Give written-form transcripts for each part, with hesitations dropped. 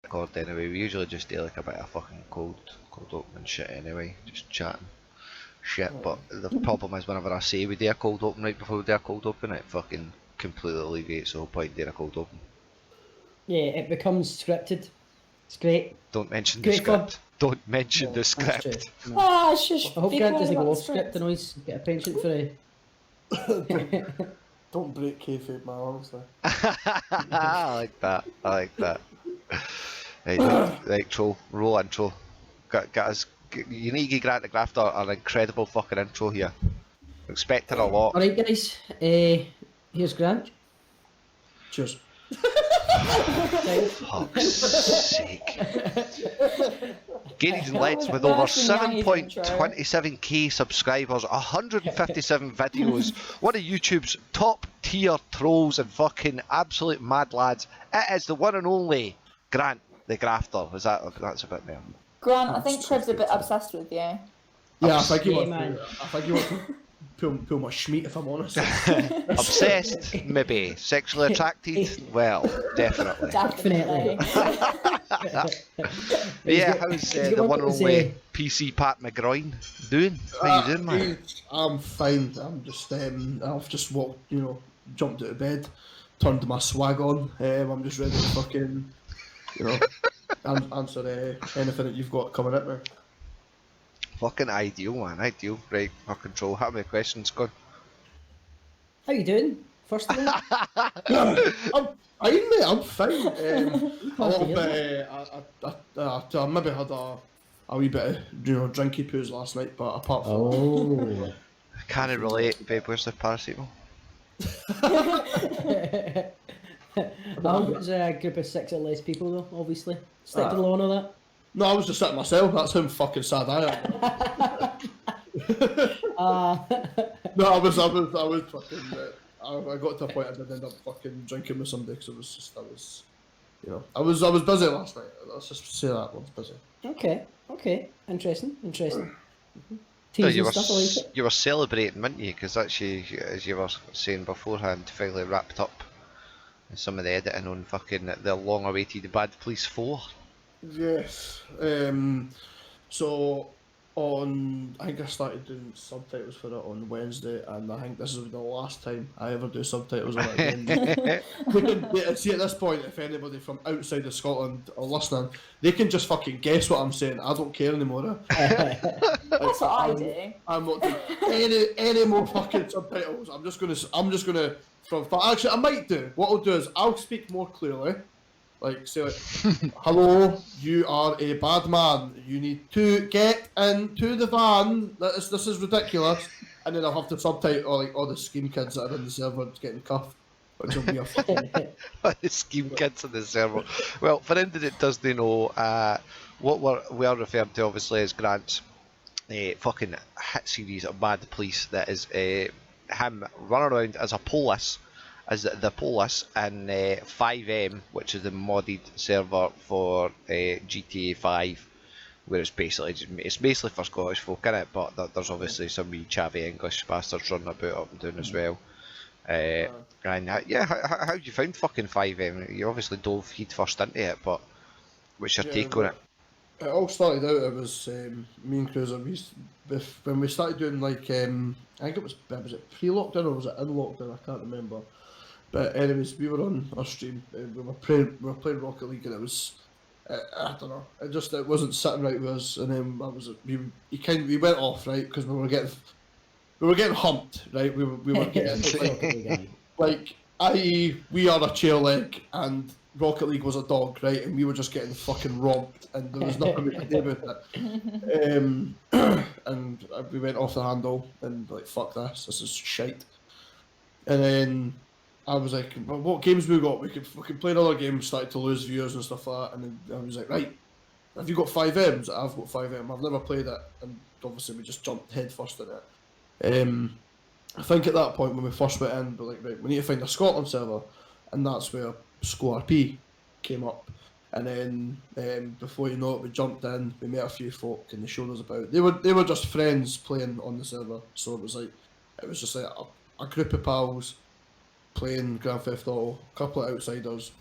Discord anyway. We usually just do like a bit of fucking cold opening shit anyway, just chatting shit. But the problem is whenever I say we do a cold open right before we do a cold open, it fucking completely alleviates the whole point doing a cold open. Yeah, it becomes scripted. It's great. Don't mention Great the script. fun. Don't mention No, the that's script. true. No. Ah, shush. I hope be Grant quiet doesn't about go the off script and always get a pension for it. Don't break kayfabe, man, honestly. I like that. Right, Troll. Roll intro. Got us. You need to give Grant the Grafter an incredible fucking intro here. Expecting a lot. Alright, guys. Here's Grant. Cheers. Fuck's sake. Gaining leads with over That's the nice 7.27k subscribers, 157 videos, one of YouTube's top tier trolls and fucking absolute mad lads. It is the one and only Grant the Grafter. That's a bit there. Grant, I think Trev's a bit obsessed with you. Yeah, I think he Yeah, wants man. to. I think he wants to pull my schmeat, if I'm honest. Obsessed, maybe. Sexually attracted, well, definitely. Definitely. Yeah, how's the one and only PC Pat MaGroin doing? How you doing, man? I'm fine. I'm just I've just walked, jumped out of bed, turned my swag on. I'm just ready to fucking, answer anything that you've got coming at me. Fucking ideal, man. Ideal. Right, for control. How many questions gone? How you doing? First of all. I'm fine. A little bit. I maybe had a wee bit of drinky poos last night, but apart from Oh. Can't relate, babe. Where's the paracetamol? It's a group of 6 or less people, though, obviously. Stick to the law and all that. no, I was just sitting myself. That's how fucking sad I am. No, I was fucking. I got to a point I did end up fucking drinking with somebody because I was busy last night. Let's just say that I was busy. Okay. Interesting. So Teasing stuff, I like it. you were celebrating, weren't you? Because that's as you were saying beforehand, finally wrapped up some of the editing on fucking the long-awaited Bad Police 4. Yes. So I think I started doing subtitles for it on Wednesday, and I think this is the last time I ever do subtitles on it again. See, at this point, if anybody from outside of Scotland are listening, they can just fucking guess what I'm saying. I don't care anymore. That's what I do. I'm not doing any more fucking subtitles. I'm just gonna. Actually, I might do. What I'll do is I'll speak more clearly. Like, say, hello, you are a bad man. You need to get into the van. This is ridiculous. And then I'll have to subtitle all the scheme kids that are in the server getting cuffed, which will be a fucking. The scheme kids in the server. Well, for anyone that doesn't know, what we are referring to obviously is Grant's fucking hit series of Bad Police. That is him running around as a police. As the police in 5M, which is the modded server for GTA 5, where it's basically for Scottish folk in it, but there's obviously some wee chavvy English bastards running about up and down as well. And yeah, how you found fucking 5M? You obviously dove head first into it, but what's your take on it? It all started out. It was me and Cruiser. When we started doing I think was it pre-lockdown or was it in lockdown? I can't remember. But anyways, we were on our stream. We were playing Rocket League, and it was I don't know. It wasn't sitting right with us. And then we went off, right, because we were getting humped, right. We were getting i.e. we are a chair leg and Rocket League was a dog, right, and we were just getting fucking robbed, and there was nothing we could do about it. And we went off the handle and fuck this is shite. And then I was like, well, what games we got? We could fucking play another game, started to lose viewers and stuff like that, and then I was like, right, have you got 5Ms? I've got 5M, I've never played it, and obviously we just jumped head first in it. I think at that point when we first went in, we were like, right, we need to find a Scotland server, and that's where ScoRP came up. And then before you know it, we jumped in, we met a few folk, and they showed us about. They were just friends playing on the server, so it was just like a group of pals playing Grand Theft Auto, a couple of outsiders,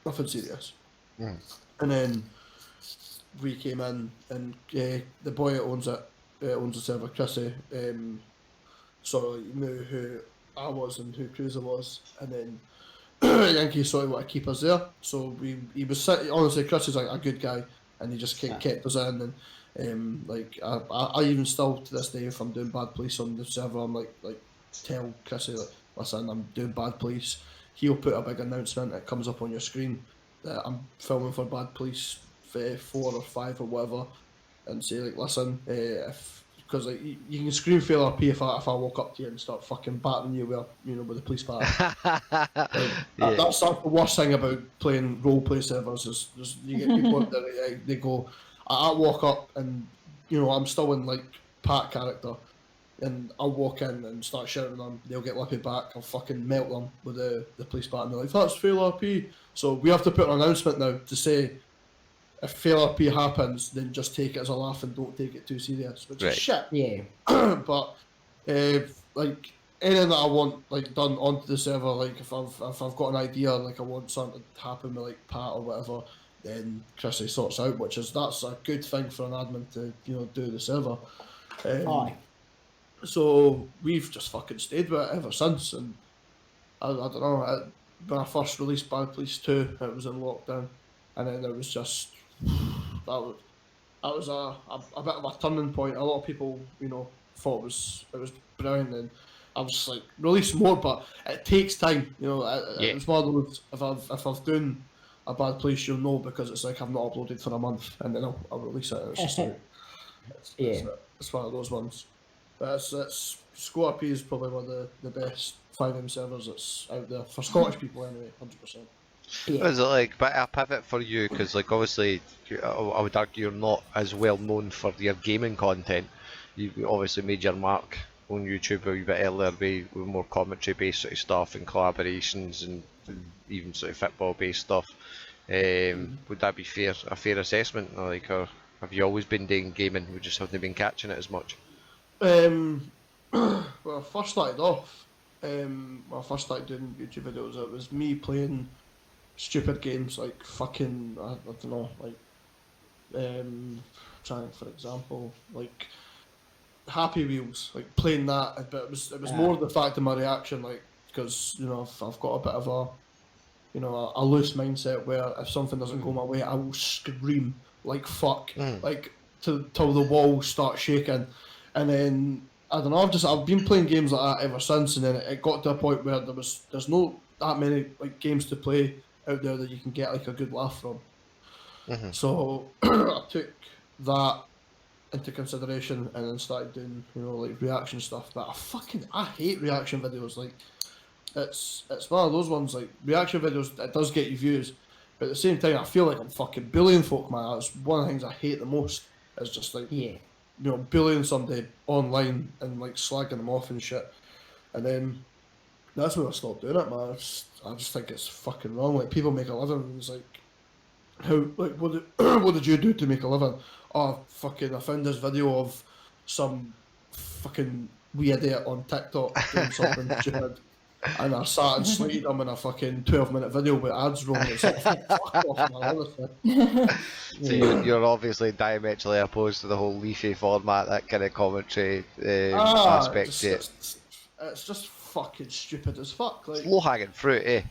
nothing serious. And then we came in, and the boy that owns the server, Chrissy, sort of like knew who I was and who Cruiser was, and then Yankee sort of wanted to keep us there. So he was honestly, Chris is like a good guy, and he just kept us in. And like I even still to this day, if I'm doing bad police on the server, I'm like tell Chrissy, like, listen, I'm doing bad police. He'll put a big announcement that comes up on your screen that I'm filming for bad police 4 or 5 or whatever, and say like, listen, because like you can scream fail RP if I walk up to you and start fucking battering you with the police bat. That's the worst thing about playing role play servers is you get people that they go, I walk up and I'm still in like Pat character, and I'll walk in and start shouting at them, they'll get lippy back, I'll fucking melt them with the police bat, and they're like, that's fail RP. So we have to put an announcement now to say, if fail RP happens, then just take it as a laugh and don't take it too serious, which is shit. Yeah. But like anything that I want like done onto the server, like if I've got an idea, like I want something to happen with like Pat or whatever, then Chrissy sorts out, that's a good thing for an admin to do the server. Aye. So we've just fucking stayed with it ever since, and I don't know. When I first released Bad Police 2, it was in lockdown, and then it was just that was a bit of a turning point. A lot of people, thought it was brilliant, and I was like, release more, but it takes time. It was one of those. If I've done a Bad Police, you'll know, because it's like I've not uploaded for a month, and then I'll release it. And it's just like, it's one of those ones. But it's ScoreP is probably one of the best 5M servers that's out there for Scottish people anyway, 100%. What is it like? But a pivot for you, because like obviously, I would argue you're not as well known for your gaming content. You obviously made your mark on YouTube a wee bit earlier with more commentary based sort of stuff and collaborations and even sort of football based stuff. Would that be a fair assessment? Or have you always been doing gaming? We just haven't been catching it as much. When I first started off, when I first started doing YouTube videos, it was me playing stupid games like fucking, I don't know, like, trying for example, like Happy Wheels, like playing that, but it was more the fact of my reaction, like, because I've got a bit of a loose mindset where if something doesn't go my way, I will scream like fuck, like till the walls start shaking. And then I don't know, I've been playing games like that ever since, and then it got to a point where there's no that many like games to play out there that you can get like a good laugh from. So I took that into consideration and then started doing like reaction stuff. But I hate reaction videos. Like it's one of those ones, like reaction videos, it does get you views, but at the same time I feel like I'm fucking bullying folk, man. That's one of the things I hate the most, is just like bullying somebody online and like slagging them off and shit. And then that's when I stopped doing it, man. I just think it's fucking wrong. Like, people make a living, and it's like, what did you do to make a living? Oh, fucking, I found this video of some fucking wee idiot on TikTok doing something stupid, and I sat and slated him in a fucking 12-minute video with ads rolling. It's like, fuck off, man, honestly. So you're obviously diametrically opposed to the whole leafy format, that kind of commentary aspect to it. It's just fucking stupid as fuck. Like, low-hanging fruit, eh?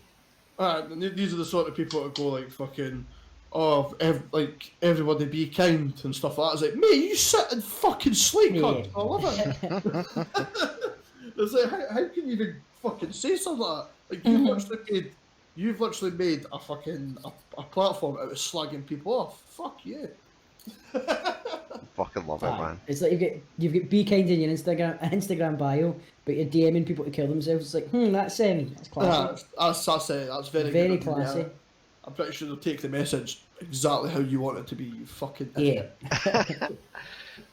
And these are the sort of people that go like fucking, like everybody be kind and stuff like that. It's like, mate, you sit and fucking sleep, cunt. I love it. It's like, how can you even fucking say something like that? Like, you've literally made a fucking a platform out of slagging people off. Fuck you. Fucking love it, man. It's like you've got be kind in your Instagram bio, but you're DMing people to kill themselves. It's like, that's classy. That's very good, classy. Yeah. I'm pretty sure they'll take the message exactly how you want it to be. You fucking idiot.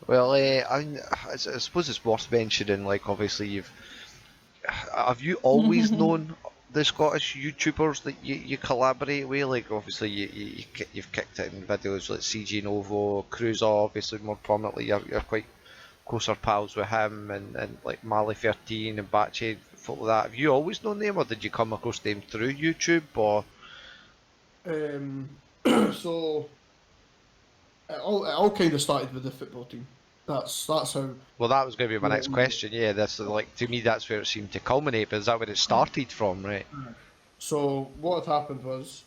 Well, I suppose it's worth mentioning. Like, obviously, have you always known the Scottish YouTubers that you collaborate with? Like, obviously you've kicked it in videos like CG Novo, Cruiser, obviously more prominently. You're quite closer pals with him, and like Mali 13 and Batchy, folk like that. Have you always known them, or did you come across them through YouTube? Or So it all kind of started with the football team. That's how. Well, that was going to be my Yeah, next question. Yeah, that's like to me that's where it seemed to culminate. But is that where it started from, right? So what had happened was,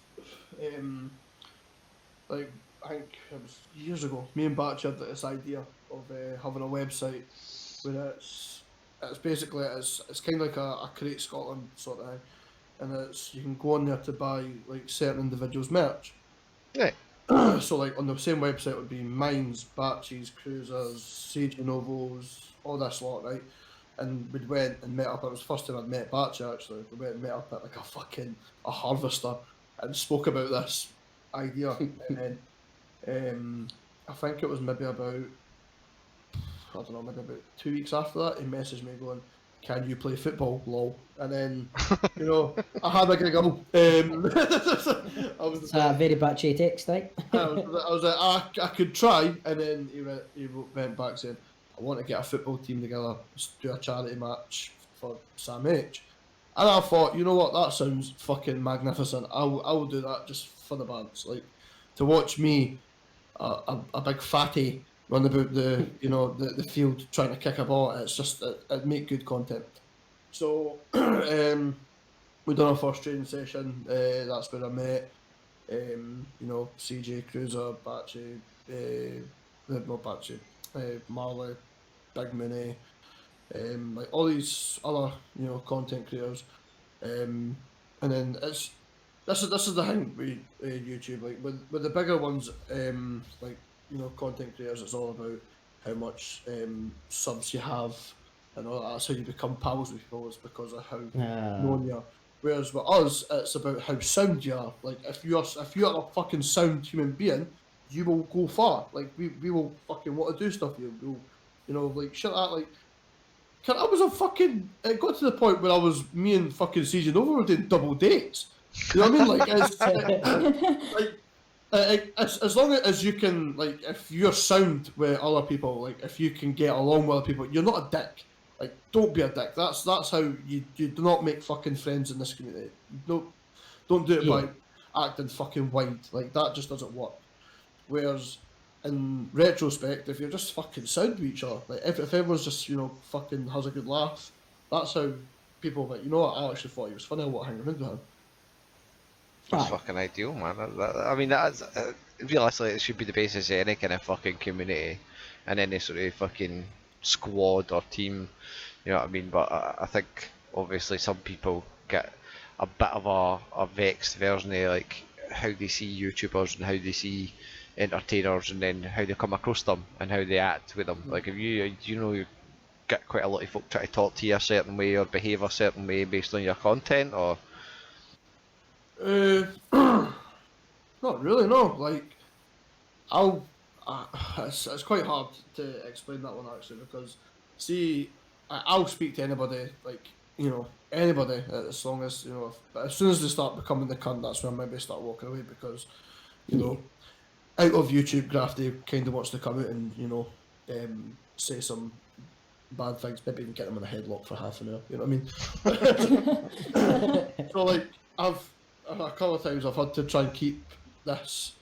like I think it was years ago. Me and Batch had this idea of having a website where it's basically it's kind of like a Create Scotland sort of thing, and you can go on there to buy like certain individuals' merch. Right. So like on the same website would be mines, Batches, Cruisers, Sage Novos, all this lot, right? And we went and met up. It was the first time I'd met Batch actually. We went and met up at like a harvester and spoke about this idea. And then I think it was maybe about I don't know, maybe about 2 weeks after that, he messaged me going, "Can you play football, lol?" And then, I had a giggle. I was It's a very batchy text, right? I was like, I could try, and then he went back saying, "I want to get a football team together, let's do a charity match for Sam H." And I thought, you know what, that sounds fucking magnificent. I will do that just for the bands, like to watch me, a big fatty, run about the field trying to kick a ball. It's just it make good content. So we done our first training session. That's where I met. CJ, Cruiser, Batchy, not Batchy, Marley, Big Mooney, like all these other content creators, and then this is the thing with YouTube, like with the bigger ones, like content creators, it's all about how much subs you have, and all that. That's how you become pals with people. It's because of how known you are. Whereas with us, it's about how sound you are. Like if you're a fucking sound human being, you will go far. Like we will fucking want to do stuff. We'll, like shit like that. Like I was a fucking. It got to the point where me and fucking CJ Nova were doing double dates. You know what I mean? Like as long as you can, like, if you're sound with other people, like if you can get along with other people, you're not a dick. Like, don't be a dick. That's how you do not make fucking friends in this community. Don't do it by acting fucking wide. Like, that just doesn't work. Whereas, in retrospect, if you're just fucking sound with each other, like if everyone's just fucking has a good laugh, that's how people like. You know what? I actually thought he was funny. I want to hang around with him. That's fucking ideal, man. I mean, that's realistically, it should be the basis of any kind of fucking community and any sort of fucking squad or team. You know what I mean? But I think obviously some people get a bit of a vexed version of like how they see YouTubers and how they see entertainers, and then how they come across them and how they act with them. Like if you get quite a lot of folk try to talk to you a certain way or behave a certain way based on your content, or not really, no. Like, it's quite hard to explain that one actually, because see, I'll speak to anybody, like anybody, as long as but as soon as they start becoming the cunt, that's when I maybe start walking away, because out of YouTube, Grafty kind of wants to come out and say some bad things, maybe even get them in a headlock for half an hour. You know what I mean? So like, a couple of times I've had to try and keep this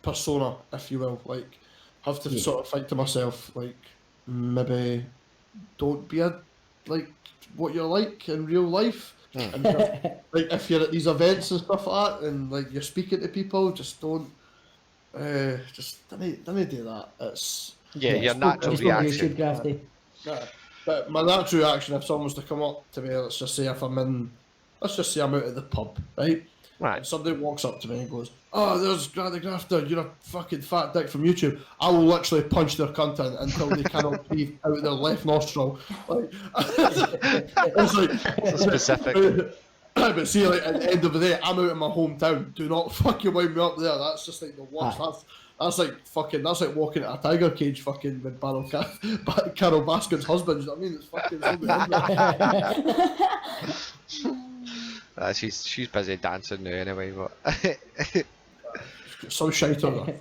persona, if you will, like have to sort of think to myself, like maybe don't be like what you're like in real life. And like if you're at these events and stuff like that, and like you're speaking to people, just don't don't do that. It's your natural Just reaction. Grafty. But my natural reaction, if someone was to come up to me, let's just say I'm out at the pub, right? Right. And somebody walks up to me and goes, "Oh, there's Grant The Grafter, you're a fucking fat dick from YouTube." I will literally punch their cunt in until they cannot breathe out their left nostril. Like, it's like Specific. But see, like at the end of the day, I'm out in my hometown. Do not fucking wind me up there. That's just like the worst. That's like fucking. That's like walking at a tiger cage, fucking with Carol Baskin's husband. You know what I mean? It's fucking. She's busy dancing now anyway, but Some shite on her.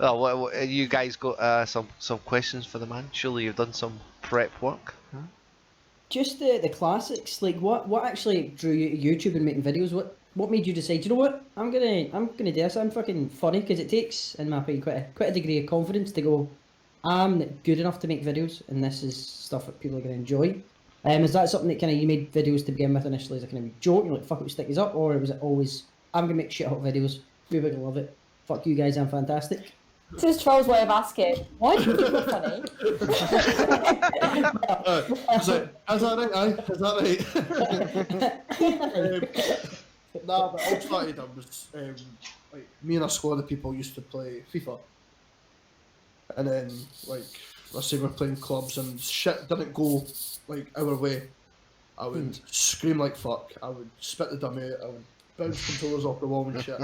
well, you guys got some questions for the man? Surely you've done some prep work. just the classics. Like, what actually drew you to YouTube and making videos? What made you decide? You know what? I'm gonna do this. I'm fucking funny because it takes, in my opinion, quite a degree of confidence to go. I'm good enough to make videos, and this is stuff that people are gonna enjoy. Is that something that kind of you made videos to begin with initially as a kind of joke? You're like, fuck it, we stick these up, or was it always I'm gonna make shit hot videos? People are gonna love it. Fuck you guys, I'm fantastic. This is Troll's way of asking, why do you think we're funny? Is that right? Aye, is that right? Nah, but all started, I was like me and a squad of people used to play FIFA, and then like let's say we're playing clubs and shit didn't go like our way. I would scream like fuck. I would spit the dummy out. I would bounce controllers off the wall and shit.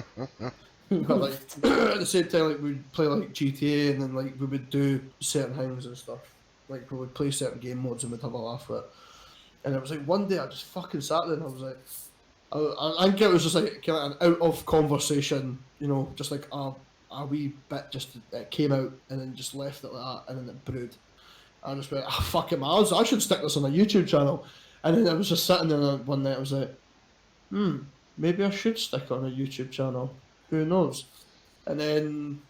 But like at the same time, like we'd play like GTA, and then like we would do certain things and stuff. Like we would play certain game modes and we'd have a laugh with it. And it was like one day I just fucking sat there and I was like, I think it was just like kind of an out of conversation, you know, just like a wee bit just it came out and then just left it like that, and then it brewed. I just went, fuck it, man, I should stick this on a YouTube channel. And then I was just sitting there one night, I was like, maybe I should stick on a YouTube channel. Who knows? And then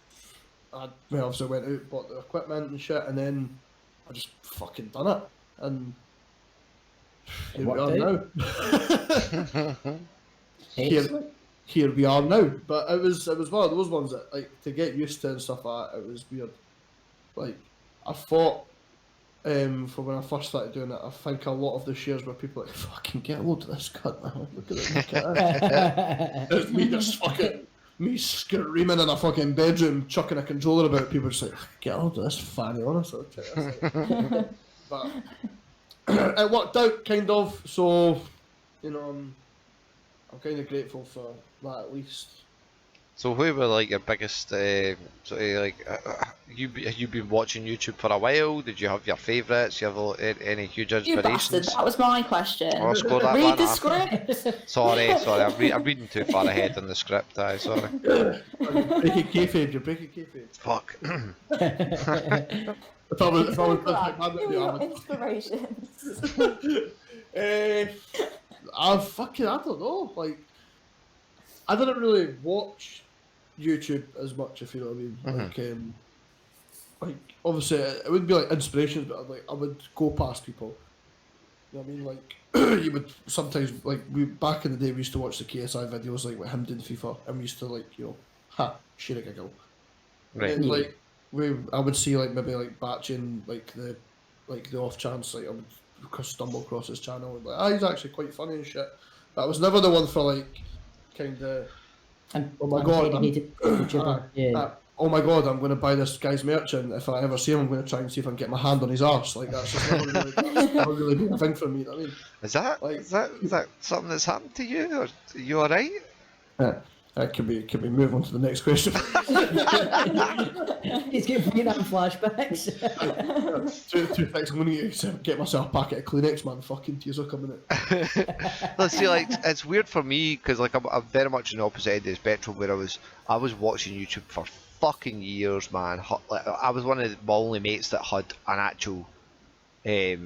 I obviously went out, bought the equipment and shit, and then I just fucking done it. And here we are now. Here we are now. But it was one of those ones that like to get used to and stuff like that, it was weird. Like I thought for when I first started doing it, I think a lot of the shares were people like, fucking get a load of this cunt now. Look at it, look at it. It's me just fucking me screaming in a fucking bedroom, chucking a controller about. People just like, get a load of this fanny, honestly. But it worked out kind of, so you know, I'm kind of grateful for that at least. So who were like your biggest sort of like you've been watching YouTube for a while? Did you have your favourites? You have any huge You inspirations? bastard, that was my question. Oh, I scored that Read one the after. script. Sorry, I'm reading too far ahead on the script. Aye, sorry. You're breaking kayfabe, you're breaking kayfabe. Fuck. If I was like, Who were your inspirations? I don't know. Like, I didn't really watch YouTube as much, if you know what I mean. Like obviously it would be like inspirations, but I would go past people. You know what I mean? Like you would sometimes like back in the day we used to watch the KSI videos like with him doing FIFA, and we used to like share a giggle. Right. And like I would see like maybe like batching like the off chance like I would stumble across his channel and like he's actually quite funny and shit. But I was never the one for like kind of oh my god, oh my god, I'm going to buy this guy's merch, and if I ever see him, I'm going to try and see if I can get my hand on his arse. Like that's just never really been a thing for me. You know what I mean, Is that something that's happened to you? Or are you alright? Can we move on to the next question? He's getting that flashbacks. two things. I'm going to get myself a packet of Kleenex, man. Fucking tears are coming out. Let's see, like it's weird for me because like I'm very much on the opposite end of the spectrum where I was watching YouTube for fucking years, man. Like, I was one of my only mates that had an actual a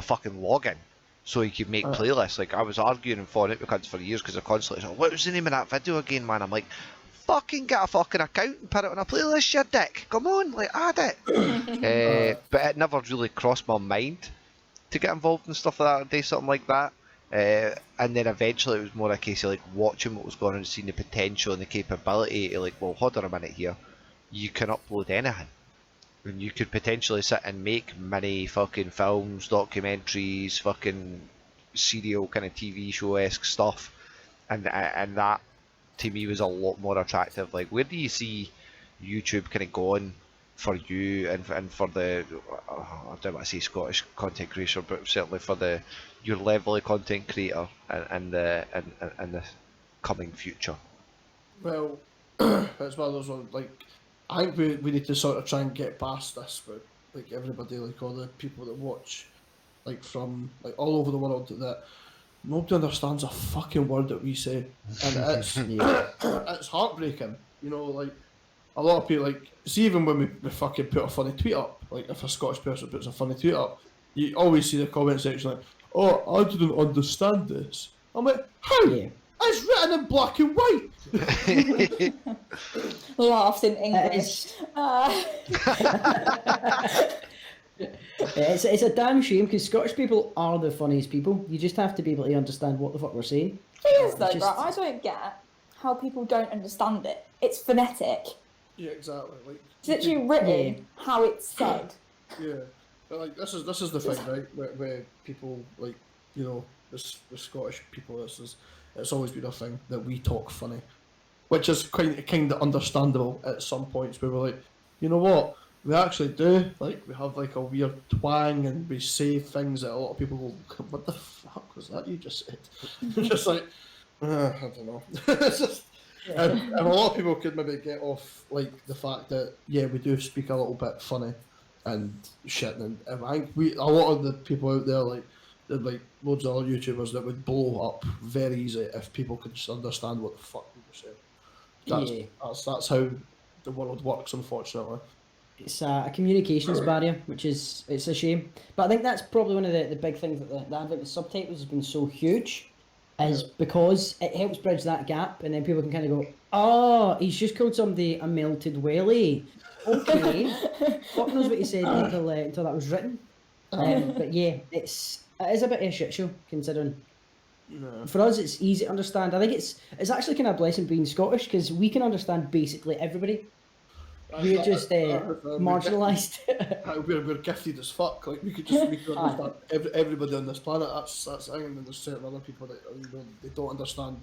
fucking login. So you could make playlists. Like I was arguing and falling out with kids for years because they're constantly like, what was the name of that video again, man? I'm like, fucking get a fucking account and put it on a playlist, you dick. Come on, like add it. But it never really crossed my mind to get involved in stuff like that or do something like that. And then eventually it was more a case of like watching what was going on and seeing the potential and the capability to like, well, hold on a minute here. You can upload anything. And you could potentially sit and make mini fucking films, documentaries, fucking serial kind of TV show-esque stuff, and that to me was a lot more attractive. Like, where do you see YouTube kind of going for you and for the I don't want to say Scottish content creator, but certainly for your level of content creator and the coming future? Well, it's one of those ones like. I think we need to sort of try and get past this with like everybody, like all the people that watch like from like all over the world that nobody understands a fucking word that we say. And it's it's heartbreaking. You know, like a lot of people like see even when we fucking put a funny tweet up, like if a Scottish person puts a funny tweet up, you always see the comment section like, "Oh, I didn't understand this." I'm like, "How? Yeah. It's written in black and white." Laughs in It English. is. Uh, It's a damn shame because Scottish people are the funniest people. You just have to be able to understand what the fuck we're saying. thing is though, It's just- right, I don't get how people don't understand it. It's phonetic. Yeah, exactly. Like, It's literally written how it's said. yeah, but like this is the thing, right? Where people like, you know, the Scottish people, it's always been a thing that we talk funny, which is kind of understandable at some points where we're like, you know what, we actually do, like we have like a weird twang and we say things that a lot of people go, what the fuck was that you just said? Just like, I don't know. It's just, and a lot of people could maybe get off like the fact that we do speak a little bit funny and shit, and I think a lot of the people out there like loads of other YouTubers that would blow up very easy if people could just understand what the fuck we were saying. That's how the world works, unfortunately. It's a communications barrier, which is it's a shame. But I think that's probably one of the big things that the advent of subtitles has been so huge, is because it helps bridge that gap, and then people can kind of go, "Oh, he's just called somebody a melted whaley." Okay, fuck knows what he said until that was written. But yeah, it is a bit of a shit show considering. No. For us, it's easy to understand. I think it's actually kind of a blessing being Scottish because we can understand basically everybody. We're just marginalised. We're gifted as fuck. Like we could understand everybody on this planet. That's the thing. And then there's certain other people that they don't understand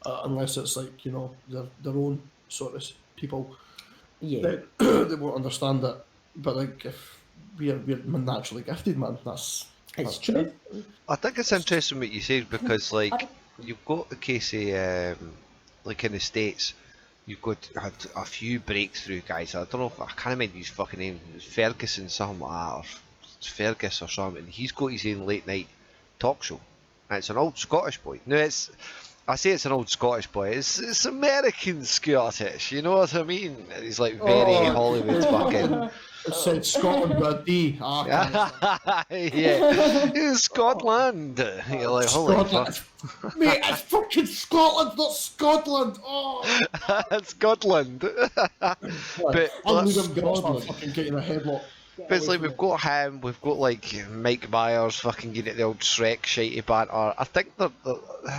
unless it's like, you know, their own sort of people. Yeah, They won't understand it. But like if we're naturally gifted, man. That's true. I think it's interesting what you said because, like, you've got the case of, like, in the States, you've had a few breakthrough guys. I don't know if I can't remember his fucking name. It's Ferguson, something like that, or it's Fergus or something. He's got his own late night talk show, and it's an old Scottish boy. No, I say it's an old Scottish boy. It's American Scottish. You know what I mean? He's like very Hollywood fucking. It said Scotland with a D. Yeah, it's Scotland. You're like, holy fuck. Mate, it's fucking Scotland, not Scotland. Oh, It's Scotland. But I'm fucking getting a headlock. But it's like we've got him, we've got like Mike Myers fucking getting at the old Shrek shitey banter. I think they're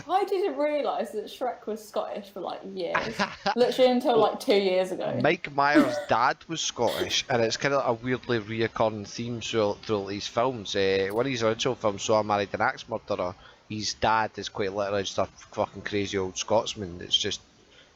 I didn't realise that Shrek was Scottish for like years. Literally until like 2 years ago. Mike Myers' dad was Scottish, and it's kind of a weirdly reoccurring theme through these films. One of his original films, So I Married an Axe Murderer, his dad is quite literally just a fucking crazy old Scotsman. It's just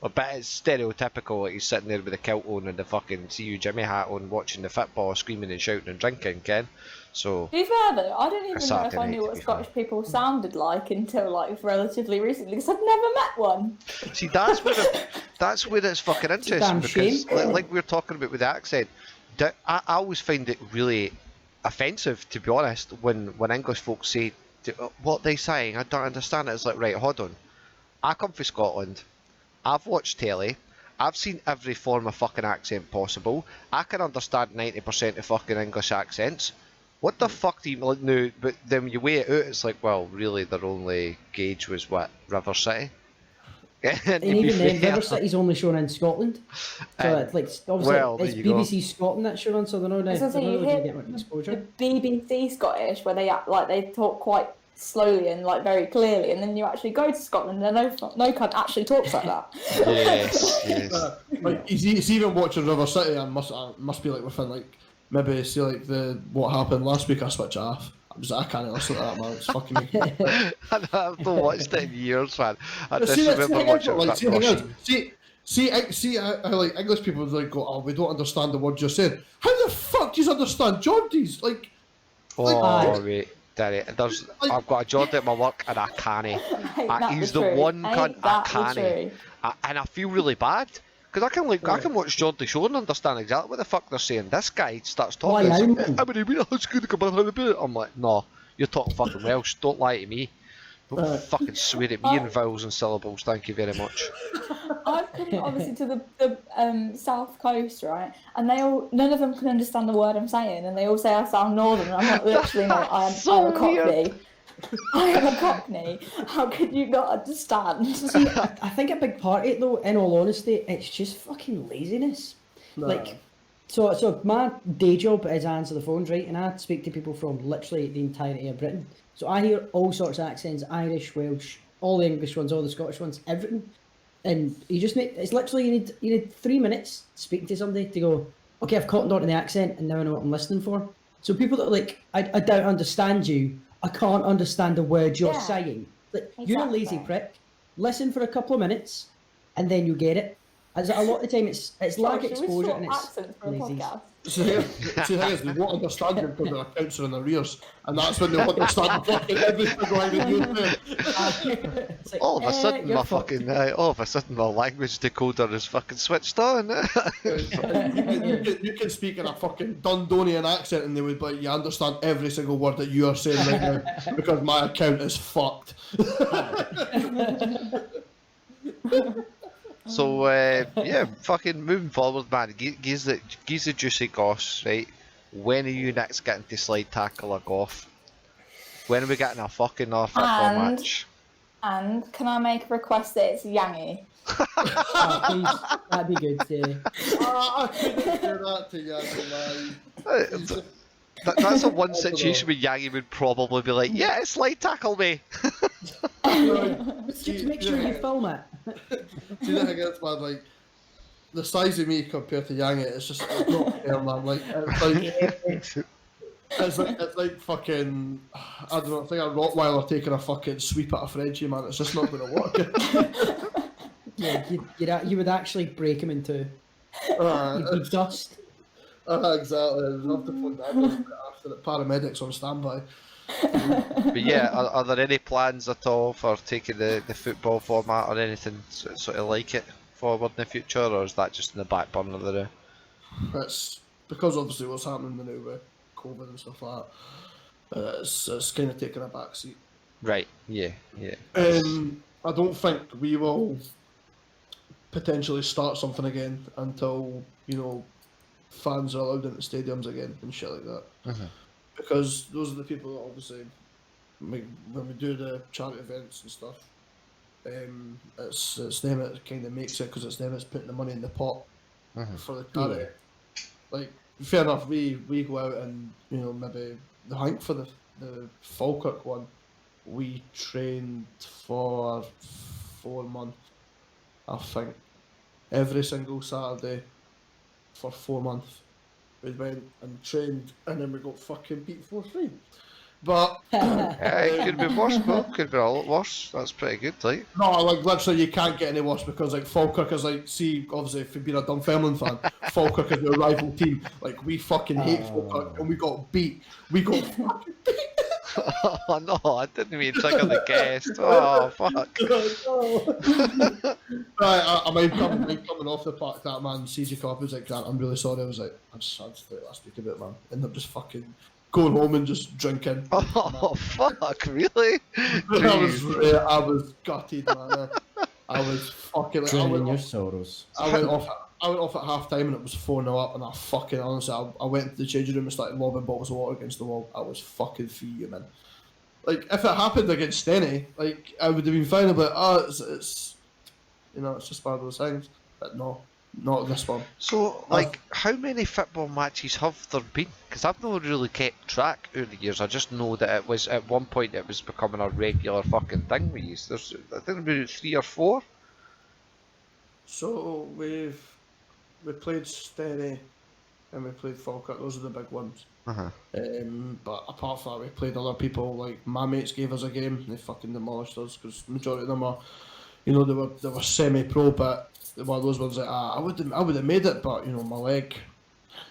a bit stereotypical, like he's sitting there with a kilt on and the fucking See You Jimmy hat on, watching the football, screaming and shouting and drinking, Ken. So, to be fair though, I don't even know if Saturday I night, knew to what be Scottish people sounded like until like relatively recently because I've never met one. see, that's where it's fucking interesting damn because, shame. like we were talking about with the accent, I always find it really offensive, to be honest, when English folks say what they're saying. I don't understand it. It's like, right, hold on. I come from Scotland. I've watched telly. I've seen every form of fucking accent possible. I can understand 90% of fucking English accents. What the fuck do you like? No, but then when you weigh it out, it's like, well, really, their only gauge was what, River City. And even then, River City's only shown in Scotland. So it's like obviously well, it's there you BBC Scotland that's shown on, so they're not I was gonna say, you going to hear get much exposure. the BBC Scottish where they act like they talk quite slowly and like very clearly, and then you actually go to Scotland and no cunt actually talks like that. Yes. Like he's even watching River City and must be like within like maybe see like what happened last week. I switch it off. I can't listen to that, man. It's fucking me. I've not watched it in years, man. I just See, remember watching it. See, how like English people like go, oh, we don't understand the words you're saying. How the fuck do you understand Geordies? Like, Oh, wait. Daddy, I've got a Geordie at my work and I can't. He's the one cunt I can't. And I feel really bad. Because I can watch Geordie Shore and understand exactly what the fuck they're saying. This guy starts talking. I'm like, no, you're talking fucking Welsh. Don't lie to me. Don't fucking swear at me in vowels and syllables, thank you very much. I've come obviously to the south coast, right? And none of them can understand the word I'm saying, and they all say I sound northern. And I'm like, literally, no, I'm a Cockney. I am a Cockney. How could you not understand? See, I think a big part of it, though, in all honesty, it's just fucking laziness. Nah. Like, so my day job is I answer the phones, right? And I speak to people from literally the entirety of Britain. So I hear all sorts of accents: Irish, Welsh, all the English ones, all the Scottish ones, everything. And you just it's literally you need 3 minutes speaking to somebody to go, okay, I've caught on to the accent and now I know what I'm listening for. So people that are like, I don't understand you, I can't understand the word you're saying. Like, Exactly. You're a lazy prick. Listen for a couple of minutes and then you get it. As a lot of the time it's lack exposure and it's accents for a lazy. podcast. So the thing is, they won't understand you because their accounts are in arrears, and that's when they'll understand fucking everything going in you. It's like, All of a sudden, you're my fucked. fucking all of a sudden my language decoder is fucking switched on. You can speak in a fucking Dundonian accent, and they would, but you understand every single word that you are saying right now because my account is fucked. So yeah, fucking moving forward, man. Gives the juicy goss, right? When are you next getting to slide tackle or golf? When are we getting a fucking football match? And can I make a request that it's Yangi? Please, that'd be good. I couldn't do that to you, man. That's the one situation where Yangi would probably be like, yeah, slide tackle me. Just make sure you film it. See, the thing is, man, like, the size of me compared to Yang, it's just it's not fair, man. Like, it's like fucking, I don't know, it's like a Rottweiler taking a fucking sweep at a Frenchie, man. It's just not going to work. Yeah, you would actually break him in two. You'd be dust. Exactly. I'd have to put that after the paramedics on standby. But yeah, are there any plans at all for taking the football format or anything sort of like it forward in the future, or is that just in the back burner there? It's because obviously what's happening now with COVID and stuff like that. It's kind of taking a back seat. Right. Yeah. I don't think we will potentially start something again until, you know, fans are allowed into stadiums again and shit like that. Because those are the people that obviously, when we do the charity events and stuff, it's them that kind of makes it, because it's them that's putting the money in the pot for the charity. Like, fair enough, we go out and, you know, maybe the hunt for the Falkirk one, we trained for 4 months, I think, every single Saturday for 4 months. We went and trained, and then we got fucking beat 4-3. But It could be worse, bro. Could be a lot worse. That's pretty good, like. no, like literally, you can't get any worse because like Falkirk is like, see, obviously, if you've been a Dunfermline fan, Falkirk is your rival team. Like, we fucking hate Falkirk, and we got beat. We got fucking beat. Oh no, I didn't mean trigger the guest. Oh fuck. Right, I might coming off the park. That man, CG Cop was like, Grant, I'm really sorry. I was like, I just let that speak a bit, man. End up just fucking going home and just drinking. Oh fuck, really? I was gutted, man. I was fucking. Like, Drowning your sorrows. I went off at half time and it was 4-0 up, and I fucking honestly, I went to the changing room and started lobbing bottles of water against the wall. I was fucking fuming. Like, if it happened against Denny, like, I would have been fine about, it's you know, it's just one of those things. But no, not this one. So, like, how many football matches have there been? Because I've not really kept track over the years. I just know that it was, at one point, it was becoming a regular fucking thing we used. There's, I think about 3 or 4. So, we played Sterry and we played Falkirk. Those are the big ones. But apart from that, we played other people. Like, my mates gave us a game. They fucking demolished us because majority of them are, you know, they were semi-pro. But one of those ones that I would have made it, but you know, my leg,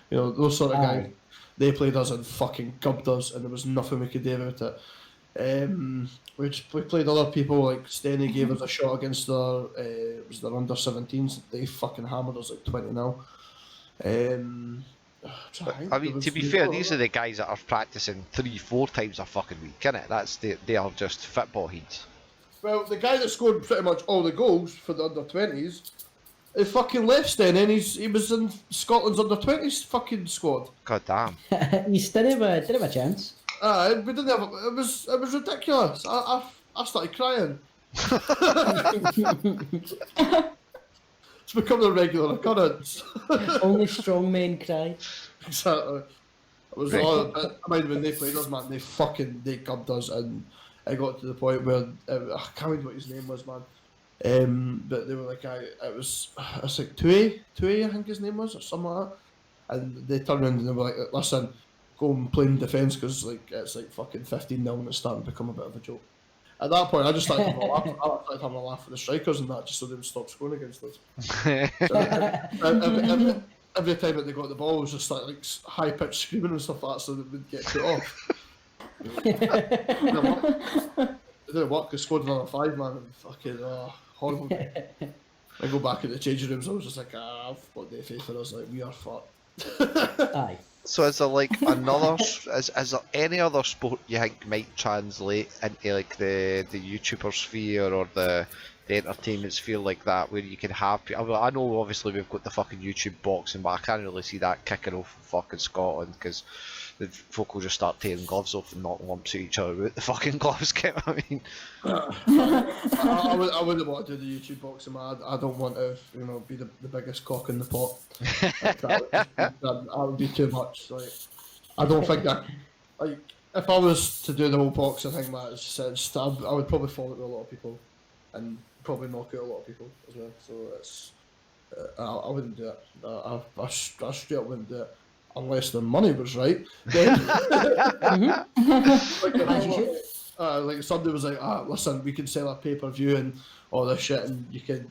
you know, those sort of guys. They played us and fucking gubbed us, and there was nothing we could do about it. We played other people, like Steny gave us a shot against their it was their under-17s. They fucking hammered us like 20-0. I mean, to be fair, these are the guys that are practicing 3-4 times a fucking week, innit? They are just football heads. Well, the guy that scored pretty much all the goals for the under-20s, he fucking left then, and he was in Scotland's under-20s fucking squad. God damn. You didn't have a chance. We didn't have. It was ridiculous. I started crying. It's become a regular occurrence. Only strong men cry. Exactly. It was all. I mean, when they played us, man, they gubbed us, and it got to the point where I can't remember what his name was, man. But they were like, it was like Tui, I think his name was, or something like that. And they turned around and they were like, listen, go and play in defence because like it's like fucking 15-0 and it's starting to become a bit of a joke. At that point, I just started having a laugh. I started having a laugh with the strikers and that, just so they would stop scoring against us. So, every time that they got the ball, it was just like high pitched screaming and stuff like that, so they would get put off. It didn't work. They scored another 5, man, and fucking horrible. I go back in the changing rooms. I was just like, what day faith for us? Like, we are fucked. Aye. So is there like another? is there any other sport you think might translate into like the YouTuber sphere or the entertainment sphere like that, where you can have? I know obviously we've got the fucking YouTube boxing, but I can't really see that kicking off in fucking Scotland because the folk will just start tearing gloves off and knocking lumps at each other with the fucking gloves. Get what I mean? I wouldn't want to do the YouTube boxing, man. I don't want to, be the biggest cock in the pot. That would be too much. Like, I don't think if I was to do the whole boxing thing, man, I would probably fall out with a lot of people, and probably knock out a lot of people as well. So it's, I wouldn't do it. I straight up wouldn't do it. Unless the money was right, then like somebody was like, listen, we can sell a pay-per-view and all this shit, and you could,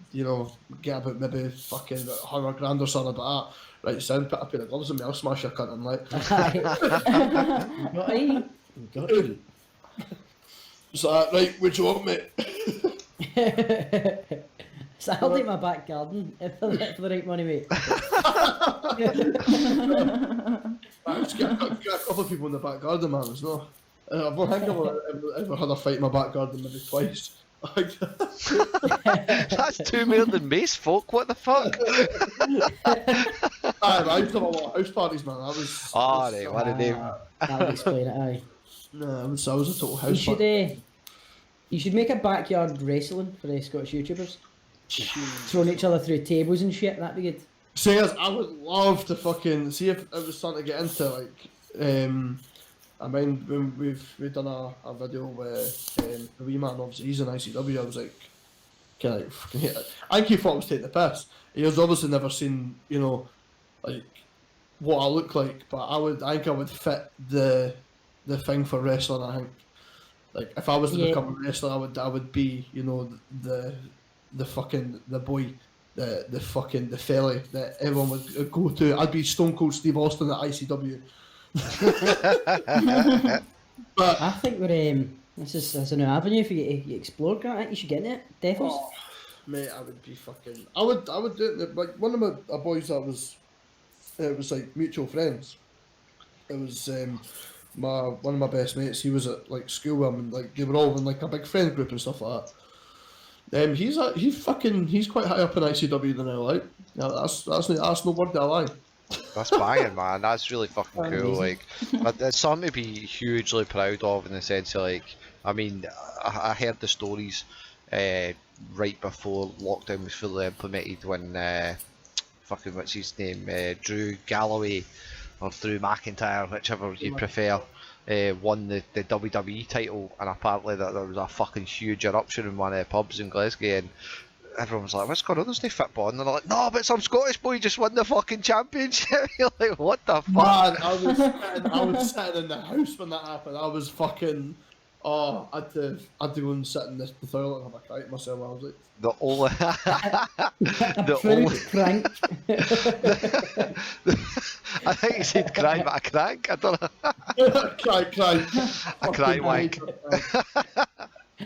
get about maybe fucking $100,000 or something like that. Right, sound, put a pair of gloves on me, I'll smash your cunt and like. Got it. So right, what do you want, mate? So I'll take my back garden for the right money, mate. Just get a couple of people in the back garden, man. It's not. I don't think I've ever had a fight in my back garden maybe twice. That's 2 more than Mace folk. What the fuck? I used to have a lot of house parties, man. What a name. That would explain it, aye. No, I was a total house party. You should make a backyard wrestling for the Scottish YouTubers. Throwing each other through tables and shit, that'd be good. Sayers, I would love to fucking see if it was starting to get into like, I mean, when we've done a video with the wee man, obviously he's in ICW. I was like, I think he thought I was taking the piss. He has obviously never seen, like what I look like, but I think I would fit the thing for wrestling. I think, like, if I was to become a wrestler, I would be, the fucking boy, the fella that everyone would go to. I'd be Stone Cold Steve Austin at ICW. But I think this is a new avenue for you to explore, Grant. I think you should get in it, definitely. Oh, mate, I would be fucking. I would do it. Like one of my boys that was, it was like mutual friends. It was one of my best mates. He was at like school with him, and like they were all in like a big friend group and stuff like that. He's quite high up in ICW than I like. No, that's no word that I lie. That's banging, man. That's really fucking cool. Like, but it's something to be hugely proud of in the sense of like, I mean, I heard the stories right before lockdown was fully implemented when fucking what's his name, Drew Galloway or Drew McIntyre, whichever you prefer. Won the WWE title, and apparently that there was a fucking huge eruption in one of the pubs in Glasgow, and everyone was like, what's going on, there's no football, and they're like, no, but some Scottish boy just won the fucking championship. You're like, what the fuck? Man, I was sitting in the house when that happened. I was fucking, I had to go and sit in the toilet and have a cry to myself. I was like, the only crank. I think he said cry, but a crank. I don't know. cry. A cry wank.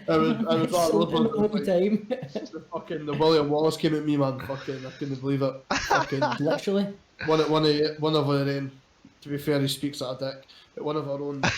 I was time. The William Wallace came at me, man. Fucking, I couldn't believe it. Fucking Literally. one of their to be fair, he speaks at a dick. But one of our own went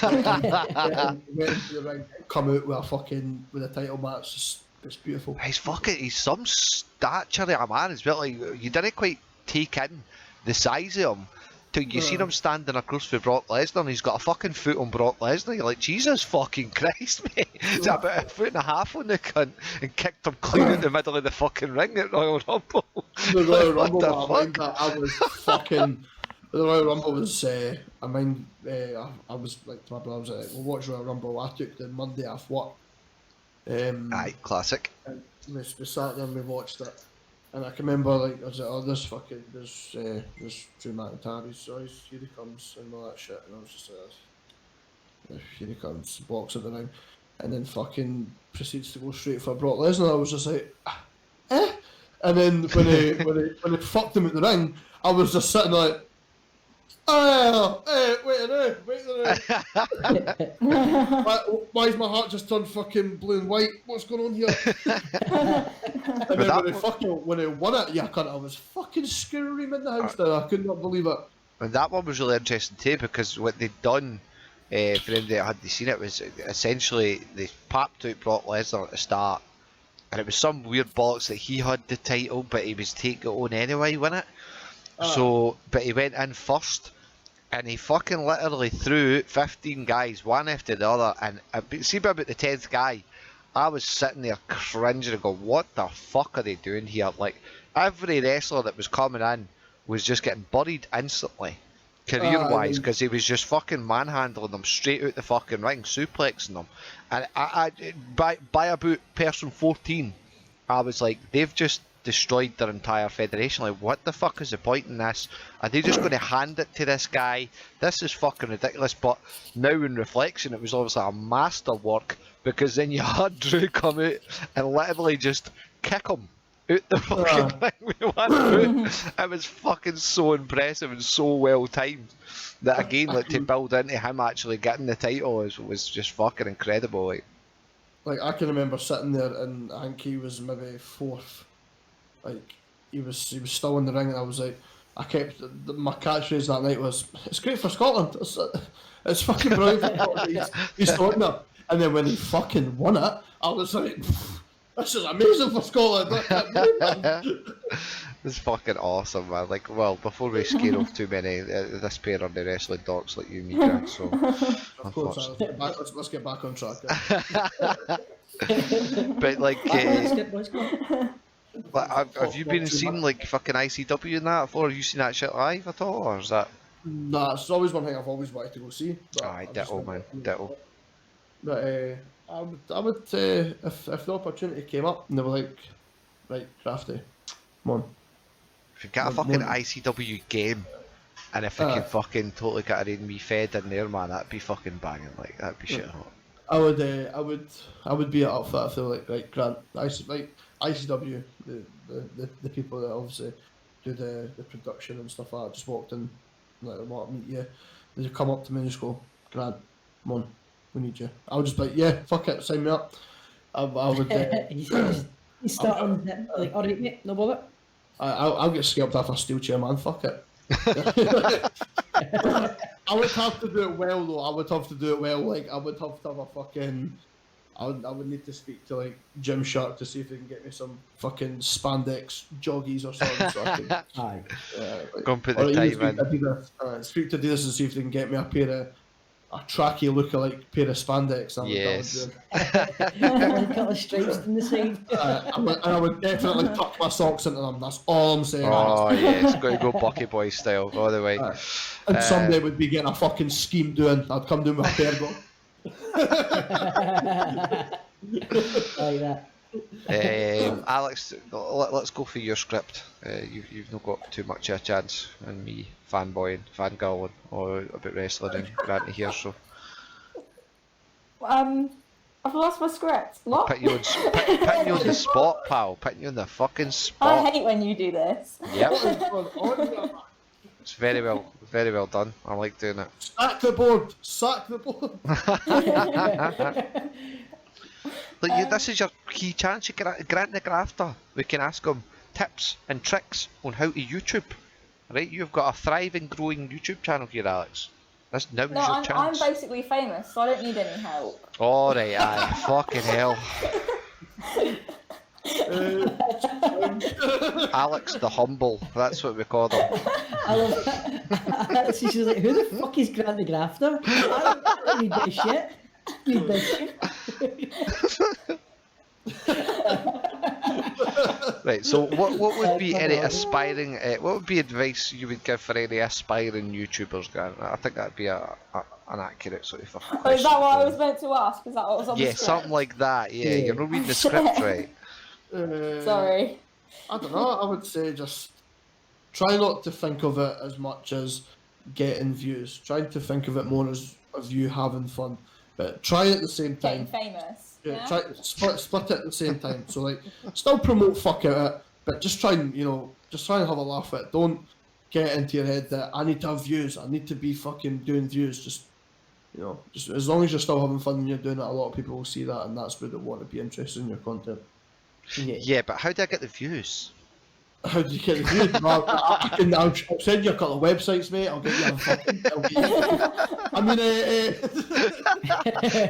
into the ring, come out with a title match. It's beautiful. He's some stature of a man as well. Like, you didn't quite take in the size of him till you seen him standing across for Brock Lesnar, and he's got a fucking foot on Brock Lesnar. You're like, Jesus fucking Christ, mate. It's about a foot and a half on the cunt, and kicked him clean in the middle of the fucking ring at Royal Rumble. The Royal Rumble, What the fuck? I was fucking. The Royal Rumble was. I was like to my brother, I was like, we'll watch Royal Rumble. I took the Monday off work. Aye, classic. And we sat there and we watched it. And I can remember, like, I was like, oh, there's Drew McIntyre, so here he comes, and all that shit. And I was just like, here he comes, walks at the ring, and then fucking proceeds to go straight for Brock Lesnar. I was just like, eh? And then when he fucked him at the ring, I was just sitting like, wait a minute. Why is my heart just turned fucking blue and white? What's going on here? And then when he won it, I was fucking screaming in the house there. I could not believe it. And that one was really interesting too, because what they'd done, for anybody that hadn't seen it, was essentially they popped out Brock Lesnar at the start, and it was some weird bollocks that he had the title, but he was taking it on anyway, wasn't it? So, but he went in first, and he fucking literally threw 15 guys, one after the other, and see about the 10th guy, I was sitting there cringing and going, what the fuck are they doing here? Like, every wrestler that was coming in was just getting buried instantly, career-wise, because he was just fucking manhandling them straight out the fucking ring, suplexing them. And by about person 14, I was like, they've just destroyed their entire federation. Like, what the fuck is the point in this? Are they just going to hand it to this guy? This is fucking ridiculous. But now in reflection, it was obviously a masterwork, because then you had Drew come out and literally just kick him out the fucking ring with one foot. It was fucking so impressive and so well timed that, again, like, to build into him actually getting the title was just fucking incredible. Like, I can remember sitting there, and I think he was maybe fourth. Like, he was still in the ring, and I was like, my catchphrase that night was, it's great for Scotland. It's fucking brilliant. He's still in there. And then when he fucking won it, I was like, this is amazing for Scotland. It's fucking awesome, man. Like, well, before we scare off too many, this pair are the wrestling dorks like you and me, Grant, so... Of course, let's get back on track. But, like... Let's go. But have you been seeing like fucking ICW and that before? Have you seen that shit live at all, or is that? Nah, it's always one thing I've always wanted to go see. Aye, ditto, man, ditto. But I would if the opportunity came up and they were like, right, Crafty, come on. If you get a fucking ICW game, and if we can fucking totally get our own wee fed in there, man, that'd be fucking banging. Like, that'd be shit hot. I would be up for that if they were like, right, Grant, ICW, the people that obviously do the production and stuff like that, just walked in, like, I want to meet you. They just come up to me and just go, Grant, come on, we need you. I would just be like, yeah, fuck it, sign me up. I would. He's starting like, alright, mate, no bother. I'll get scalped off a steel chair, man. Fuck it. I would have to do it well, though. I would have to do it well. Like, I would have to have a fucking. I would need to speak to like Gymshark to see if they can get me some fucking spandex joggies or something. So I can, Aye. Go and put the time in. Speak to Adidas and see if they can get me a pair of a tracky lookalike pair of spandex. Yes. A couple of stripes on the side. I would definitely tuck my socks into them. That's all I'm saying. Oh yeah, it's got to go Bucky Boy style all the way. And someday would be getting a fucking scheme doing. I'd come down with a Pergo. Like that. Alyx, let's go for your script. You've not got too much of a chance on me fanboying, fangirling, or about wrestling and Grant here, so. I've lost my script. What? Putting you on the spot, pal. Putting you on the fucking spot. I hate when you do this. Yep. It's very well done. I like doing it. Sack the board! Sack the board! Look, this is your key chance. You Grant the Grafter. We can ask him tips and tricks on how to YouTube. Right, you've got a thriving, growing YouTube channel here, Alyx. Now's No, your I'm chance. basically famous, so I don't need any help. Alright, aye, fucking hell. Alyx the Humble, that's what we call them. I love it. She's like, who the fuck is Grant the Grafter? I don't need this shit. Need this shit. Right, so what would be any aspiring, what would be advice you would give for any aspiring YouTubers, Grant? I think that'd be an accurate sort of fucking Oh, question. is that what I was meant to ask? Is that what was on the Yeah, script? something like that, yeah. Yeah. You're not reading the script right. Sorry. I don't know. I would say just try not to think of it as much as getting views. Try to think of it more as you having fun, but try at the same Getting time. famous. Yeah, Yeah. try split it at the same time. So like, still promote fuck at it, but just try and just try and have a laugh at it. Don't get into your head that I need to have views. I need to be fucking doing views. Just just as long as you're still having fun and you're doing it, a lot of people will see that, and that's where they want to be interested in your content. Yeah, but how do I get the views? How do you get the views? Well, I'll send you a couple of websites, mate. I'll get you a fucking. I mean,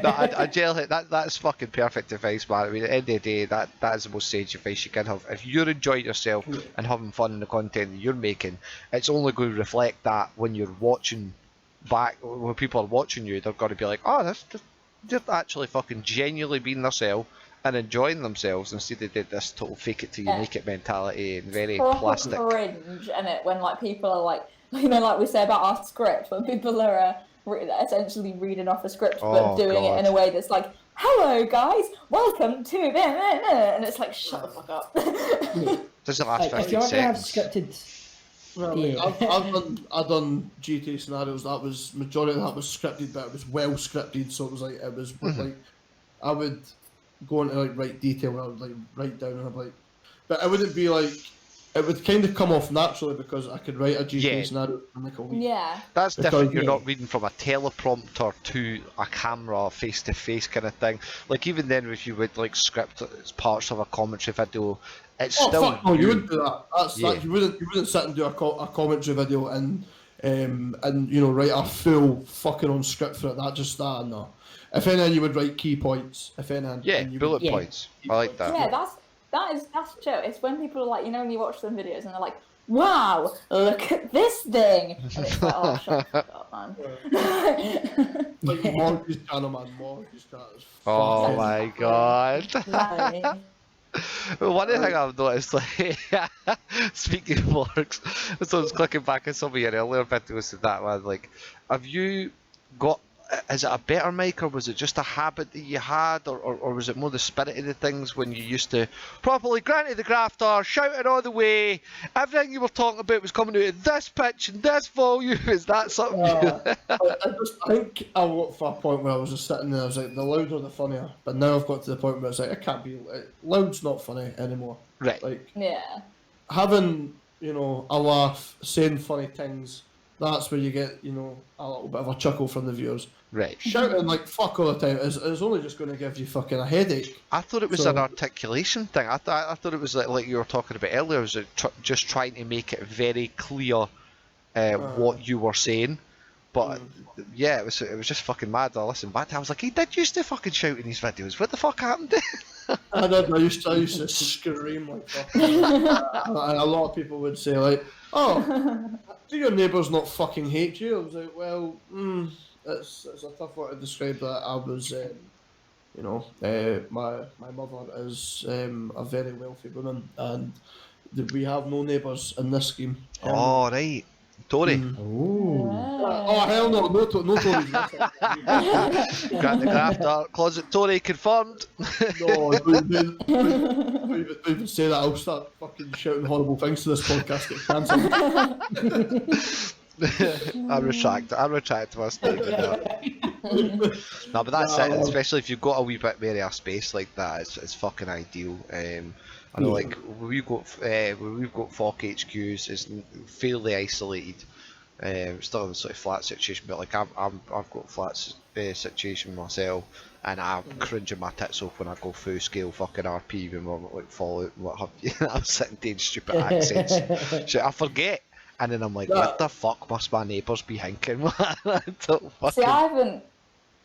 No, I generally, that's fucking perfect advice, man. I mean, at the end of the day, that is the most sage advice you can have. If you're enjoying yourself and having fun in the content that you're making, it's only going to reflect that when you're watching back, when people are watching you, they're going to be like, oh, they're actually fucking genuinely being themselves and enjoying themselves instead of this total fake it till you make it mentality and very plastic. Cringe, and when like people are like, like we say about our script, when people are essentially reading off a script but doing it in a way that's like, hello guys, welcome to and it's like, shut the fuck up. Doesn't last If 15 you're gonna have seconds. scripted, well, yeah. I've done GTA scenarios. That was majority of that was scripted, but it was well scripted. So it was like like I would go into like write detail and I would like write down and I'm like, but it wouldn't be like, it would kind of come off naturally because I could write a GTA scenario in like a week. Yeah. That's Because, different. You're not reading from a teleprompter to a camera, face to face kind of thing. Like even then, if you would like script as parts of a commentary video, it's still. Fuck no, you wouldn't do that. That's Yeah. that. You wouldn't sit and do a commentary video and write a full fucking on script for it. No. If anything, you would write key points. If anything, Yeah, and you bullet would- points. I like that. Yeah, that's true. It's when people are like, when you watch some videos and they're like, wow, look at this thing, and it's like, oh, shut the fuck up, man. Like Morgan's channel, man. Morgan's channel is Oh fucking- my god. Like, One thing I've noticed, like, speaking of vlogs, so I was clicking back at some of your earlier videos and that one, like, have you got, is it a better mic or was it just a habit that you had or was it more the spirit of the things when you used to properly Grant the Grafter, shouting all the way, everything you were talking about was coming out at this pitch and this volume, is that something I think I got to a point where I was just sitting there, I was like, the louder the funnier, but now I've got to the point where it's like, I can't be, loud's not funny anymore. Right. Like, yeah. having, a laugh, saying funny things, that's where you get, a little bit of a chuckle from the viewers. Right. Shouting like fuck all the time is only just going to give you fucking a headache. I thought it was So- an articulation thing. I thought it was like you were talking about earlier. Was it just trying to make it very clear what you were saying? But yeah, it was just fucking mad. I listened back. I was like, he did used to fucking shout in his videos. What the fuck happened? I did. I used to scream like fucking. And a lot of people would say like, "Oh, do your neighbours not fucking hate you?" I was like, "Well, it's a tough word to describe that." I was, my mother is a very wealthy woman, and we have no neighbours in this scheme. Oh right, Tory. Ooh. Oh hell no, no Tories. Grant the Grafter, closet Tory confirmed. No, don't even say that. I'll start fucking shouting horrible things to this podcast. Get cancelled. I retract my statement. No, but that's it. Especially if you've got a wee bit more of a space like that, it's fucking ideal. I know, like where we've got Fawk HQs is fairly isolated. Still in a sort of flat situation, but like I've got flat situation myself, and I'm cringing my tits off when I go full scale fucking RP when we're like Fallout and what have you. I'm sitting doing stupid accents. Shit, I forget And then I'm like, Yeah. what the fuck must my neighbours be thinking? Don't See, fucking...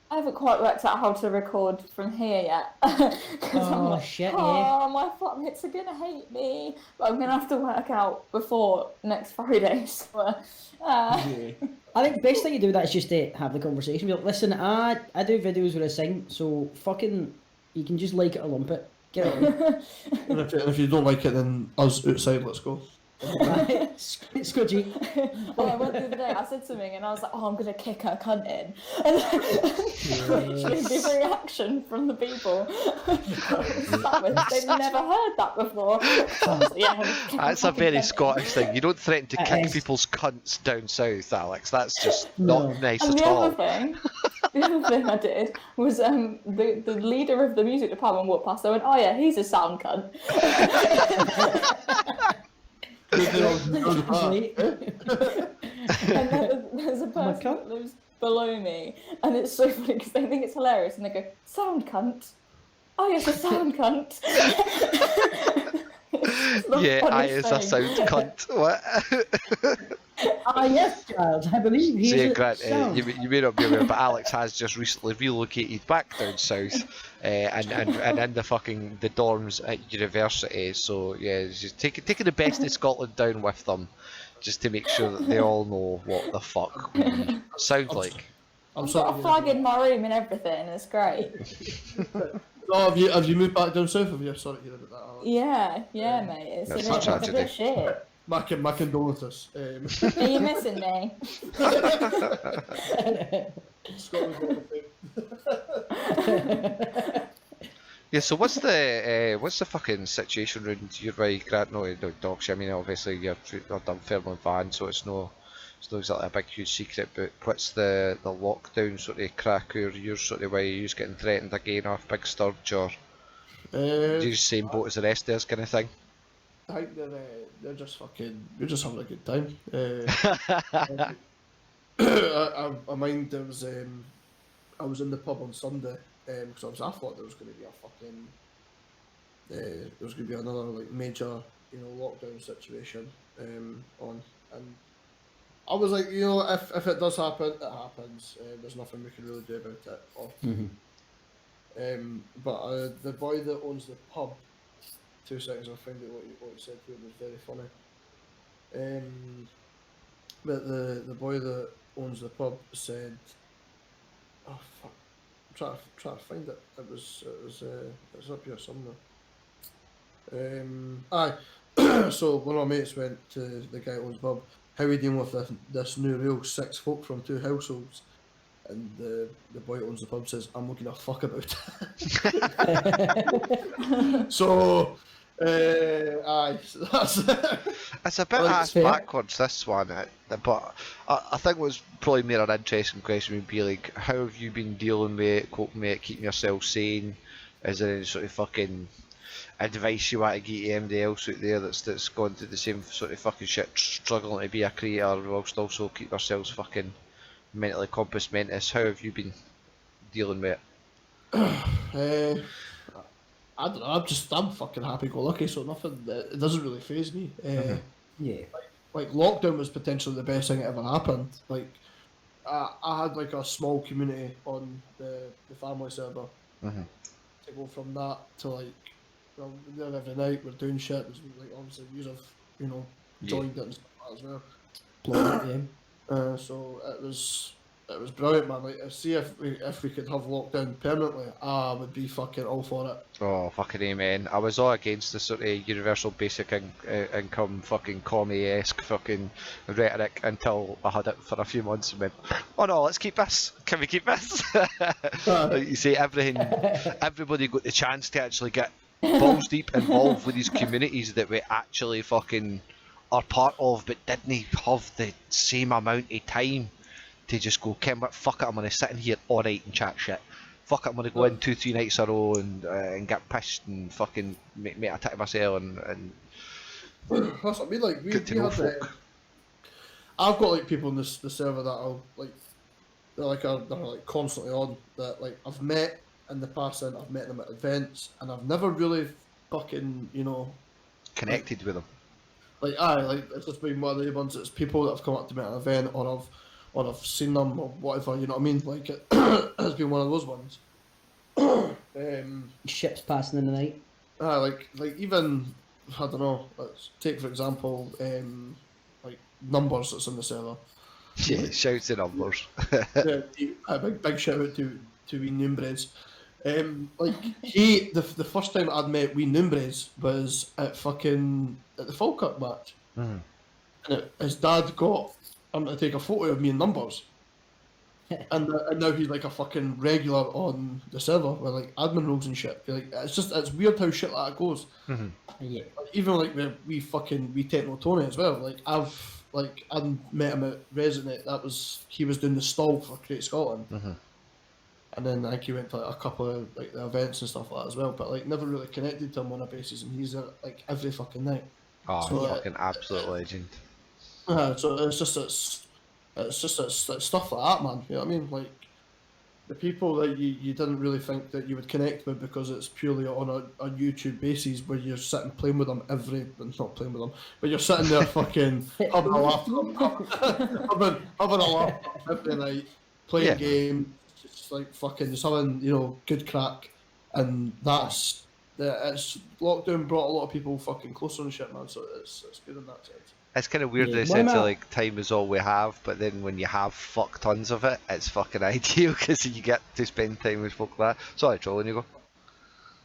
I haven't quite worked out how to record from here yet. 'Cause I'm Oh, like, shit, oh, my flatmates are gonna hate me. But I'm gonna have to work out before next Friday. So, Yeah. I think the best thing to do with that is just to have the conversation. Be like, listen, I do videos where I sing, so fucking, you can just like it or lump it. Get it on. And if you don't like it, then us outside, let's go. Scudgy. Oh, I went the other day, I said something and I was like, oh, I'm going to kick her cunt in. And literally the reaction from the people they've never heard that before. That's a very Scottish thing. You don't threaten to kick is. people's cunts down south, Alex. That's just No. not nice And at the all. other thing I did was the leader of the music department walked past. I went, oh yeah, he's a sound cunt. And then there's a person that lives below me, and it's so funny because they think it's hilarious, and they go, "Sound cunt." Oh, yes, a sound cunt. Yeah, I is a sound cunt. What? Ah, yes, child. I believe he's See, a Grant, sound. you may not be aware, but Alex has just recently relocated back down south, and in the fucking the dorms at university. So yeah, just taking the best of Scotland down with them, just to make sure that they all know what the fuck we sound like. I've got a flag in my room and everything. It's great. Oh, have you moved back down south? Have you? Sorry to hear about that, Alex. Yeah, mate. It's That's a such a bit of shit. My condolences. Are you missing me? Scotland. Yeah, so what's the fucking situation around your way, Grant? No, dogs. I mean, obviously you're done firmly van, so it's no exactly a big huge secret. But what's the lockdown sort of crack, or your sort of way? Are you just getting threatened again off Big Sturge, or you just same boat as the rest of us, kind of thing? I think they're just fucking. We're just having a good time. I mind there was I was in the pub on Sunday because I thought there was going to be a fucking there was going to be another like major lockdown situation on, and I was like, if it does happen, it happens. There's nothing we can really do about it. Or, but the boy that owns the pub. 2 seconds, I'll find out what you said here was very funny. But the boy that owns the pub said, "Oh fuck, I'm trying to find it. It's up here somewhere." So one of my mates went to the guy who owns the pub. How are you dealing with this new rule? 6 folk from 2 households. And the boy who owns the pub says, "I'm not gonna fuck about it." So. Aye, that's It's a bit ass backwards, this one, but I think what's probably more an interesting question would be like, how have you been dealing with it, coping with it, keeping yourself sane? Is there any sort of fucking advice you want to give to anybody else out there that's gone through the same sort of fucking shit, struggling to be a creator whilst also keep yourselves fucking mentally compass mentis? How have you been dealing with it? I don't know. I'm fucking happy-go-lucky, so nothing. It doesn't really faze me. Yeah. Like lockdown was potentially the best thing that ever happened. Like, I had like a small community on the family server. To go from that to like, well, we're there every night. We're doing shit. There's like obviously you have joined it and stuff like that as well. So it was brilliant, man. Like, see if we could have lockdown permanently, I would be fucking all for it. Oh, fucking amen. I was all against the sort of universal basic income fucking commie-esque fucking rhetoric until I had it for a few months and went, oh no, let's keep this. Can we keep this? Like you say, everybody got the chance to actually get balls deep involved with these communities that we actually fucking are part of, but didn't have the same amount of time to just go, Ken, what, fuck it, I'm going to sit in here all night and chat shit. Fuck it, I'm going to go in 2-3 nights in a row and get pissed and fucking make a tit of myself and that's what I mean, like, we get to know had folk. I've got like people in the server that I'll like, they're like constantly on, that like I've met in the past, and I've met them at events, and I've never really fucking, Connected with them. like it's just been one of the ones that's people that have come up to me at an event, or I've seen them or whatever. You know what I mean? Like it has been one of those ones. Ships passing in the night. Like even I don't know. Let's take for example, like numbers that's in the server. Yeah, shouts the numbers. Yeah, a big shout out to Wee Noombres. Like the first time I'd met Wee Noombres was at the Falkirk match, and his dad got him to take a photo of me in numbers, and now he's like a fucking regular on the server with like admin roles and shit. Like it's weird how shit like that goes. Yeah. Even like we Techno Tony as well. Like I'd met him at Resonate. He was doing the stall for Create Scotland. And then I think he went to like a couple of like the events and stuff like that as well. But like never really connected to him on a basis, and he's there like every fucking night. Oh, So, fucking absolute legend. So it's just stuff like that, man. You know what I mean? Like the people that you didn't really think that you would connect with because it's purely on a YouTube basis where you're sitting playing with them not playing with them, but you're sitting there fucking having a laptop, having a laptop every night, playing games, just like fucking just having good crack, and it's lockdown brought a lot of people fucking closer and shit, man. So it's good in that sense. It's kind of weird in the sense of like time is all we have, but then when you have fuck tons of it, it's fucking ideal because you get to spend time with folk like that. Sorry, Troll, you go.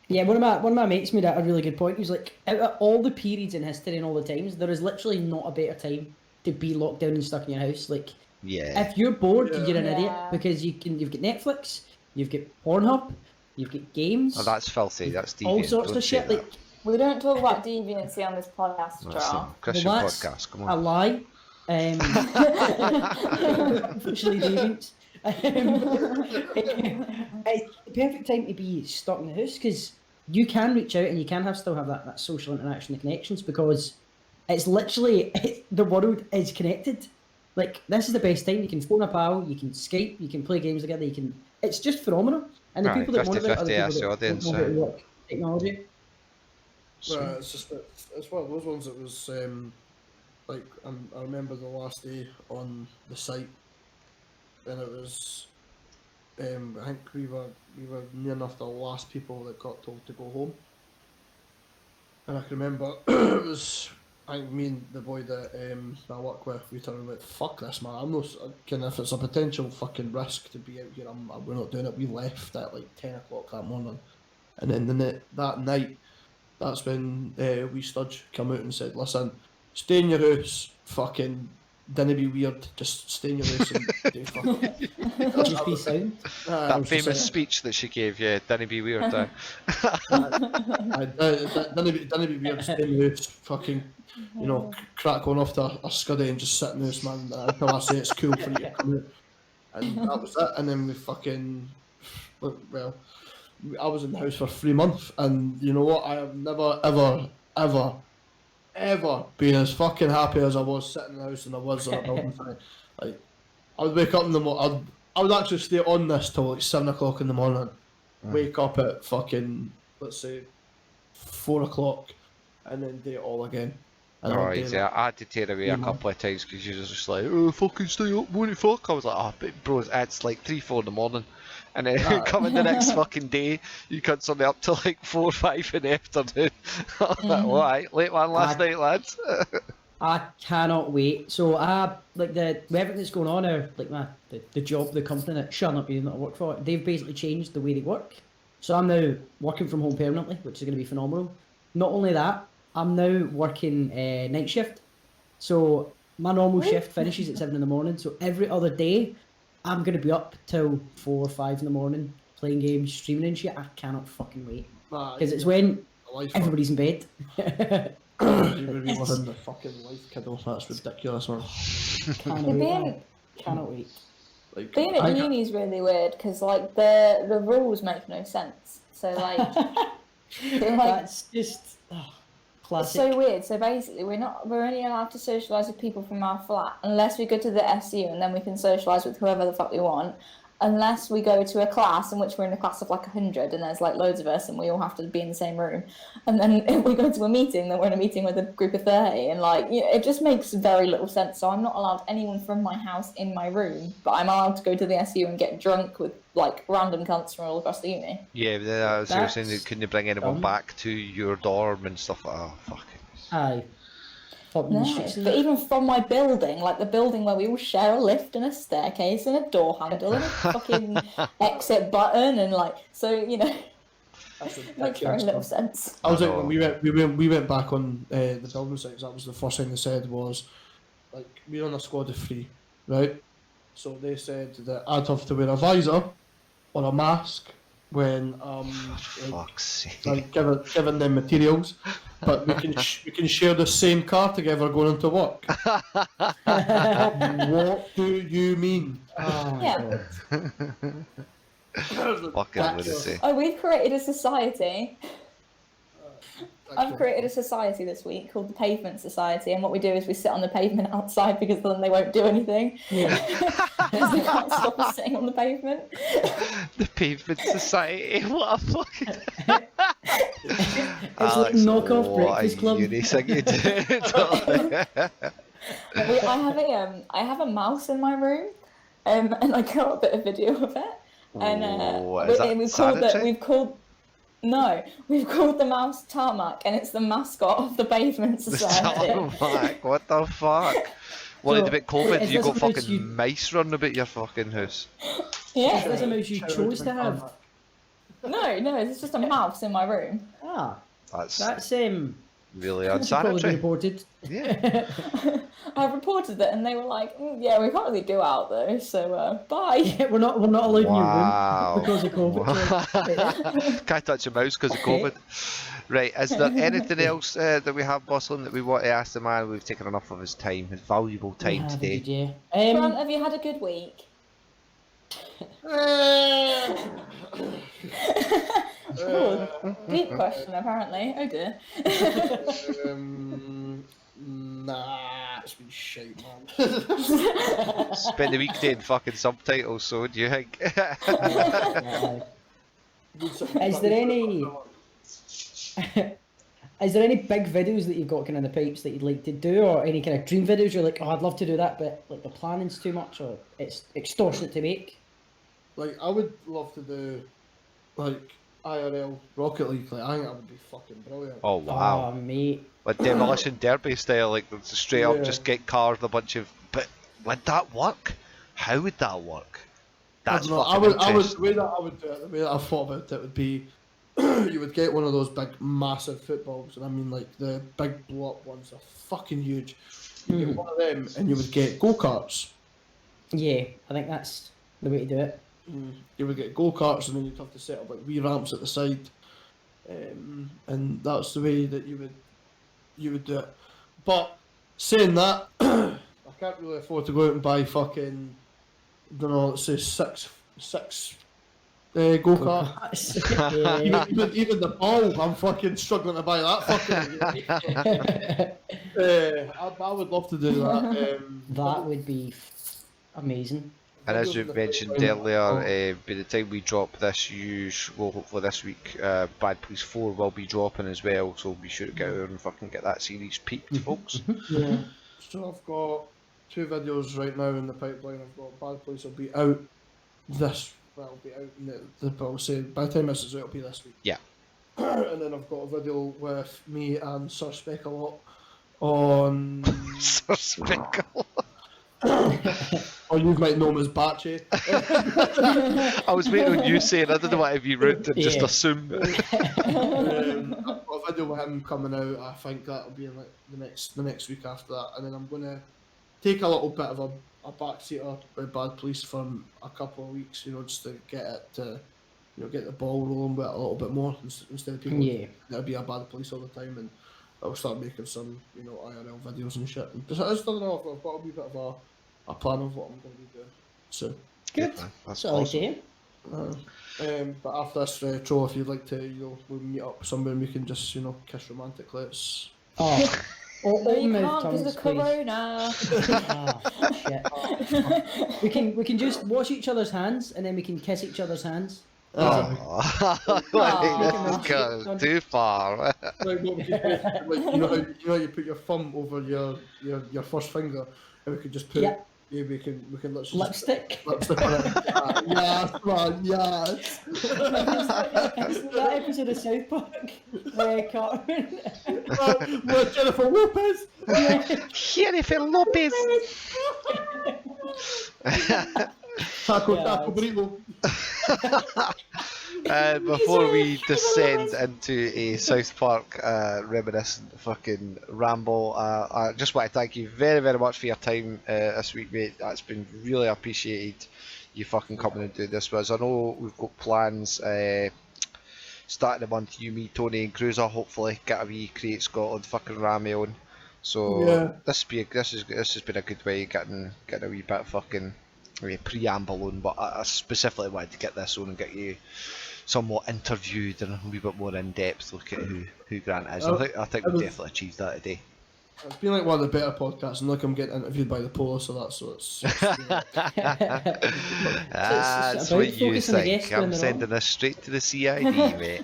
Yeah, one of my mates made a really good point. He was like, out of all the periods in history and all the times, there is literally not a better time to be locked down and stuck in your house. Like, if you're bored, you're an idiot because you've got Netflix, you've got Pornhub, you've got games. Oh, that's filthy. That's deviant. All sorts Don't of shit. that. Like, we don't talk about deviancy on this podcast, Joel. Christian podcast, come on. A lie. Officially deviant. It's the perfect time to be stuck in the house because you can reach out and you can still have that social interaction and connections because it's literally the world is connected. Like, this is the best time. You can phone a pal, you can Skype, you can play games together, it's just phenomenal. And the people that want about other people that don't know how to work technology. Well, it's one of those ones that was like I remember the last day on the site, and it was I think we were near enough the last people that got told to go home, and I can remember it was I think me and the boy that I work with, we turned like, fuck this, man, I'm not if it's a potential fucking risk to be out here, we're not doing it. We left at like 10 o'clock that morning, and then that night. That's when wee Studge come out and said, listen, stay in your house, fucking, dinna be weird, just stay in your house and do fucking... Just be sound. That famous speech that she gave, dinna be weird, dinna be weird, stay in your house, fucking, crack one off to a scuddy and just sit in the house, man, until I say it's cool for you to come out. And that was it, and then we fucking, well... I was in the house for 3 months, and you know what? I have never, ever been as fucking happy as I was sitting in the house than I was on a building site. Like, I would wake up in the morning. I would actually stay on this till like 7 o'clock in the morning. Wake up at fucking, let's say, 4 o'clock, and then do it all again. Alright, yeah, I had to tear away a couple of times because you were just like, oh, fucking stay up, won't you fuck? I was like, oh, but bro, it's like 3-4 in the morning. And then coming the next fucking day, you cut something up to like 4-5 in the afternoon. Like, alright, late one last night, lads. I cannot wait. So like everything that's going on now, like the job, the company that shut up being that I work for, they've basically changed the way they work. So I'm now working from home permanently, which is going to be phenomenal. Not only that, I'm now working night shift. So my normal shift finishes at 7 in the morning. So every other day, I'm going to be up till 4 or 5 in the morning playing games, streaming and shit. I cannot fucking wait. Because it's when everybody's in bed. You're going to be living the fucking life, kiddo. That's ridiculous, man. Cannot wait. Like, being at uni is really weird because like the rules make no sense. So like, that's just classic. It's so weird. So basically, we're only allowed to socialise with people from our flat unless we go to the SU and then we can socialise with whoever the fuck we want. unless we go to a class in which we're in a class of like 100 and there's like loads of us and we all have to be in the same room. And then if we go to a meeting, then we're in a meeting with a group of 30, and like, you know, it just makes very little sense. So I'm not allowed anyone from my house in my room, but I'm allowed to go to the SU and get drunk with like random cunts from all across the uni. Yeah, so you're saying That's that couldn't you bring anyone back to your dorm and stuff like that? Oh, fuck it. Aye. No, but even from my building, like the building where we all share a lift and a staircase and a door handle and a fucking exit button, and like, so, you know, it makes very little sense. I was like, when we went back on the building sites, that was the first thing they said was, like, we're on a squad of 3, right? So they said that I'd have to wear a visor or a mask when Fuck's sake. like given them materials, but we can share the same car together going into work. What do you mean? Oh, Yeah. Fucking lunacy. Oh, we've created a society. I've created a society this week called the Pavement Society, and what we do is we sit on the pavement outside because then they won't do anything. Yeah. Because they can't stop us sitting on the pavement. The Pavement Society, what a fucking... It's like knockoff Breakfast Club. Uni thing you do. I have a mouse in my room, and I got a bit of video of it. And we've called the mouse Tarmac, and it's the mascot of the Pavement Society. Tarmac, what the fuck? Well, So, a bit COVID, is you this got because fucking you- mice running about your fucking house. Yeah. Is this a mouse you chose to have? No, it's just a mouse in my room. Ah, That's that's really that should probably be unsanitary. reported. Yeah. I reported it, and they were like, yeah, we can't really do out though, so bye. Yeah, we're not allowed Wow. in your room because of COVID. Can't touch a mouse because of Okay. COVID. Right, is there anything else that we have, Bustling, that we want to ask the man? We've taken enough of his time, his valuable time Yeah, today. did you? Grant, have you had a good week? Deep question, apparently. Oh dear. Nah, it's been shite, man. Spend the week doing fucking subtitles, so what do you think? Is there any? Is there any big videos that you've got kind of in the pipes that you'd like to do, or any kind of dream videos you're like, oh, I'd love to do that, but like the planning's too much, or it's extortionate to make? Like, I would love to do, like, IRL Rocket League. Like, I think that would be fucking brilliant. Oh wow. Oh, mate. Like Demolition Derby style, like straight up Yeah. just get cars a bunch of. But would that work? How would that work? That's No, fucking the way that I would do it, the way that I thought about it would be, you would get one of those big, massive footballs, and I mean like the big blow-up ones are fucking huge. You get one of them, and you would get go-karts. Yeah, I think that's the way to do it. You would get go-karts, and then you'd have to set up like wee ramps at the side, and that's the way that you would do it. But saying that, I can't really afford to go out and buy fucking, I don't know, let's say six go-karts. Yeah. Even the ball, I'm fucking struggling to buy that fucking. I would love to do that. That would be amazing. And as you mentioned earlier, by the time we drop this, well, hopefully this week, Bad Police 4 will be dropping as well, so be sure to get out and fucking get that series peaked, folks. Yeah. So I've got 2 videos right now in the pipeline. I've got Bad Police will be out it'll be out in I'll say by the time this is out, it'll be this week. Yeah. And then I've got a video with me and Sir Speck-a-Lot on... So speckle. or you might know him as Batchy. I was waiting on you saying, I don't know what if you rude and just Yeah. assume. I've got a video with him coming out. I think that'll be in like the next week after that, and then I'm gonna take a little bit of a backseater with Bad Police for a couple of weeks, just to get it to, get the ball rolling with it a little bit more instead of people that'll be a Bad Police all the time, and I'll start making some IRL videos and shit. And I just don't know if I've got a wee bit of a plan of what I'm going to be doing. So Good. That's So I like awesome. to hear. but after this, Tro, if you'd like to, we'll meet up somewhere and we can just kiss romantically. It's Oh, No, you move can't because tongues, of please. Corona. Ah, shit. We can just wash each other's hands and then we can kiss each other's hands. Oh, Aw. this goes too far. Like what we could do, like how you put your thumb over your first finger, and we could just put Yeah. we can literally just Lipstick. lipstick on it. Yes, man, yes. That episode of South Park where Cartman. With Jennifer Lopez. Jennifer Lopez. Taco burrito. Before we descend into a South Park reminiscent fucking ramble, I just want to thank you very, very much for your time this week, mate. That's been really appreciated. You fucking coming and doing this with us. I know we've got plans. Starting the month, you, me, Tony, and Cruiser. Hopefully, get a wee Create Scotland fucking Rami on. So Yeah. this has been a good way of getting a wee bit of fucking preamble on. But I specifically wanted to get this on and get you somewhat interviewed and a wee bit more in depth look at who Grant is. I think we definitely achieved that today. It's been like one of the better podcasts, and look, I'm getting interviewed by the Polar, so that's what it's. That's about what you focusing on the think. guests when I'm they're sending on. this straight to the CID, mate.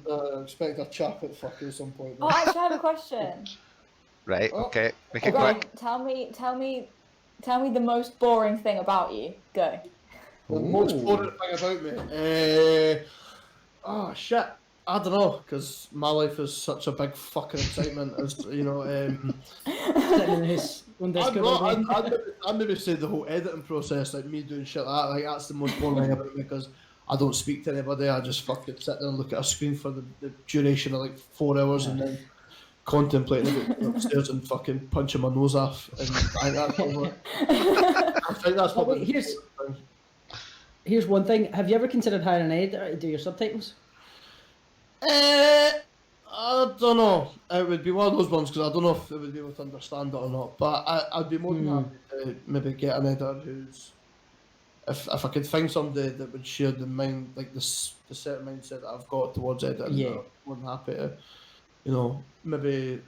I expect a chap at fucking some point. Oh, actually, I have a question. Right, okay. Make it Grant, quick. tell me the most boring thing about you. Go. The most boring thing about me? Oh shit, I don't know, because my life is such a big fucking excitement. As you know, Sitting in his on Discord all day. I'd maybe say the whole editing process, like me doing shit like that, like that's the most boring thing about me, because I don't speak to anybody. I just fucking sit there and look at a screen for the duration of like 4 hours, and then contemplating about upstairs and fucking punching my nose off. And I think that's Oh, what. wait, here's one thing. Have you ever considered hiring an editor to do your subtitles? I don't know. It would be one of those ones, because I don't know if they would be able to understand it or not. But I'd be more than happy to maybe get an editor who's, if I could find somebody that would share the mind, like the set of mindset that I've got towards editing. Yeah. I'm more than happy to, maybe,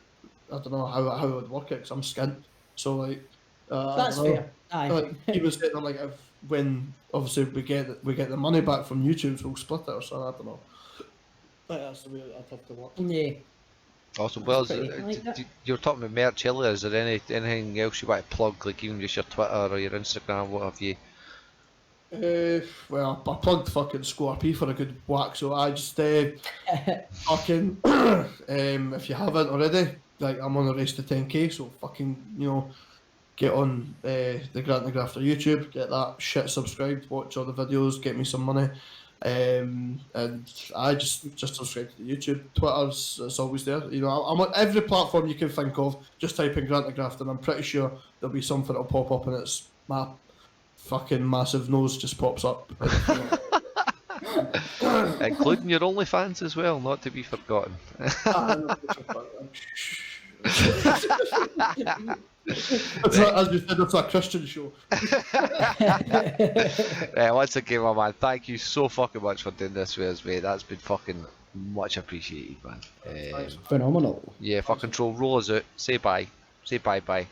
I don't know how I would work it, because I'm skint. So like, That's I don't know. fair. Aye. Like, he was saying, like, when obviously we get the money back from YouTube, so we'll split it or something. I don't know. I think that's the way I'd have to work. Yeah. Awesome. Well, Pretty like that. you were talking about merch earlier. Is there anything else you want to plug, like even just your Twitter or your Instagram, what have you? Well, I plugged fucking Scorpy for a good whack, so I just fucking if you haven't already, like, I'm on the race to 10k, so fucking get on the Grant The Grafter YouTube, get that shit subscribed, watch all the videos, get me some money, and I just subscribe to the YouTube. Twitter's always there. I'm on every platform you can think of. Just type in Grant The Grafter, and I'm pretty sure there'll be something that'll pop up, and it's my fucking massive nose just pops up. Including your OnlyFans as well, not to be forgotten. As you said, it's a Christian show. Once again, my man, thank you so fucking much for doing this with us, mate. That's been fucking much appreciated, man. Phenomenal. Yeah, fucking troll, roll us out. Say bye. Say bye.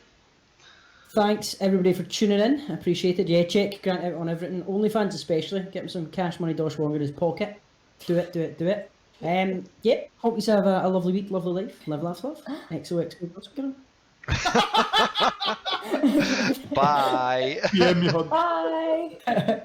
Thanks everybody for tuning in. I appreciate it. Yeah, check Grant out on everything. OnlyFans especially. Get him some cash money dosh longer in his pocket. Do it. Yeah, hope you have a lovely week, lovely life. Live, laugh, love. XOXO. Bye. Yeah, me hug. Bye.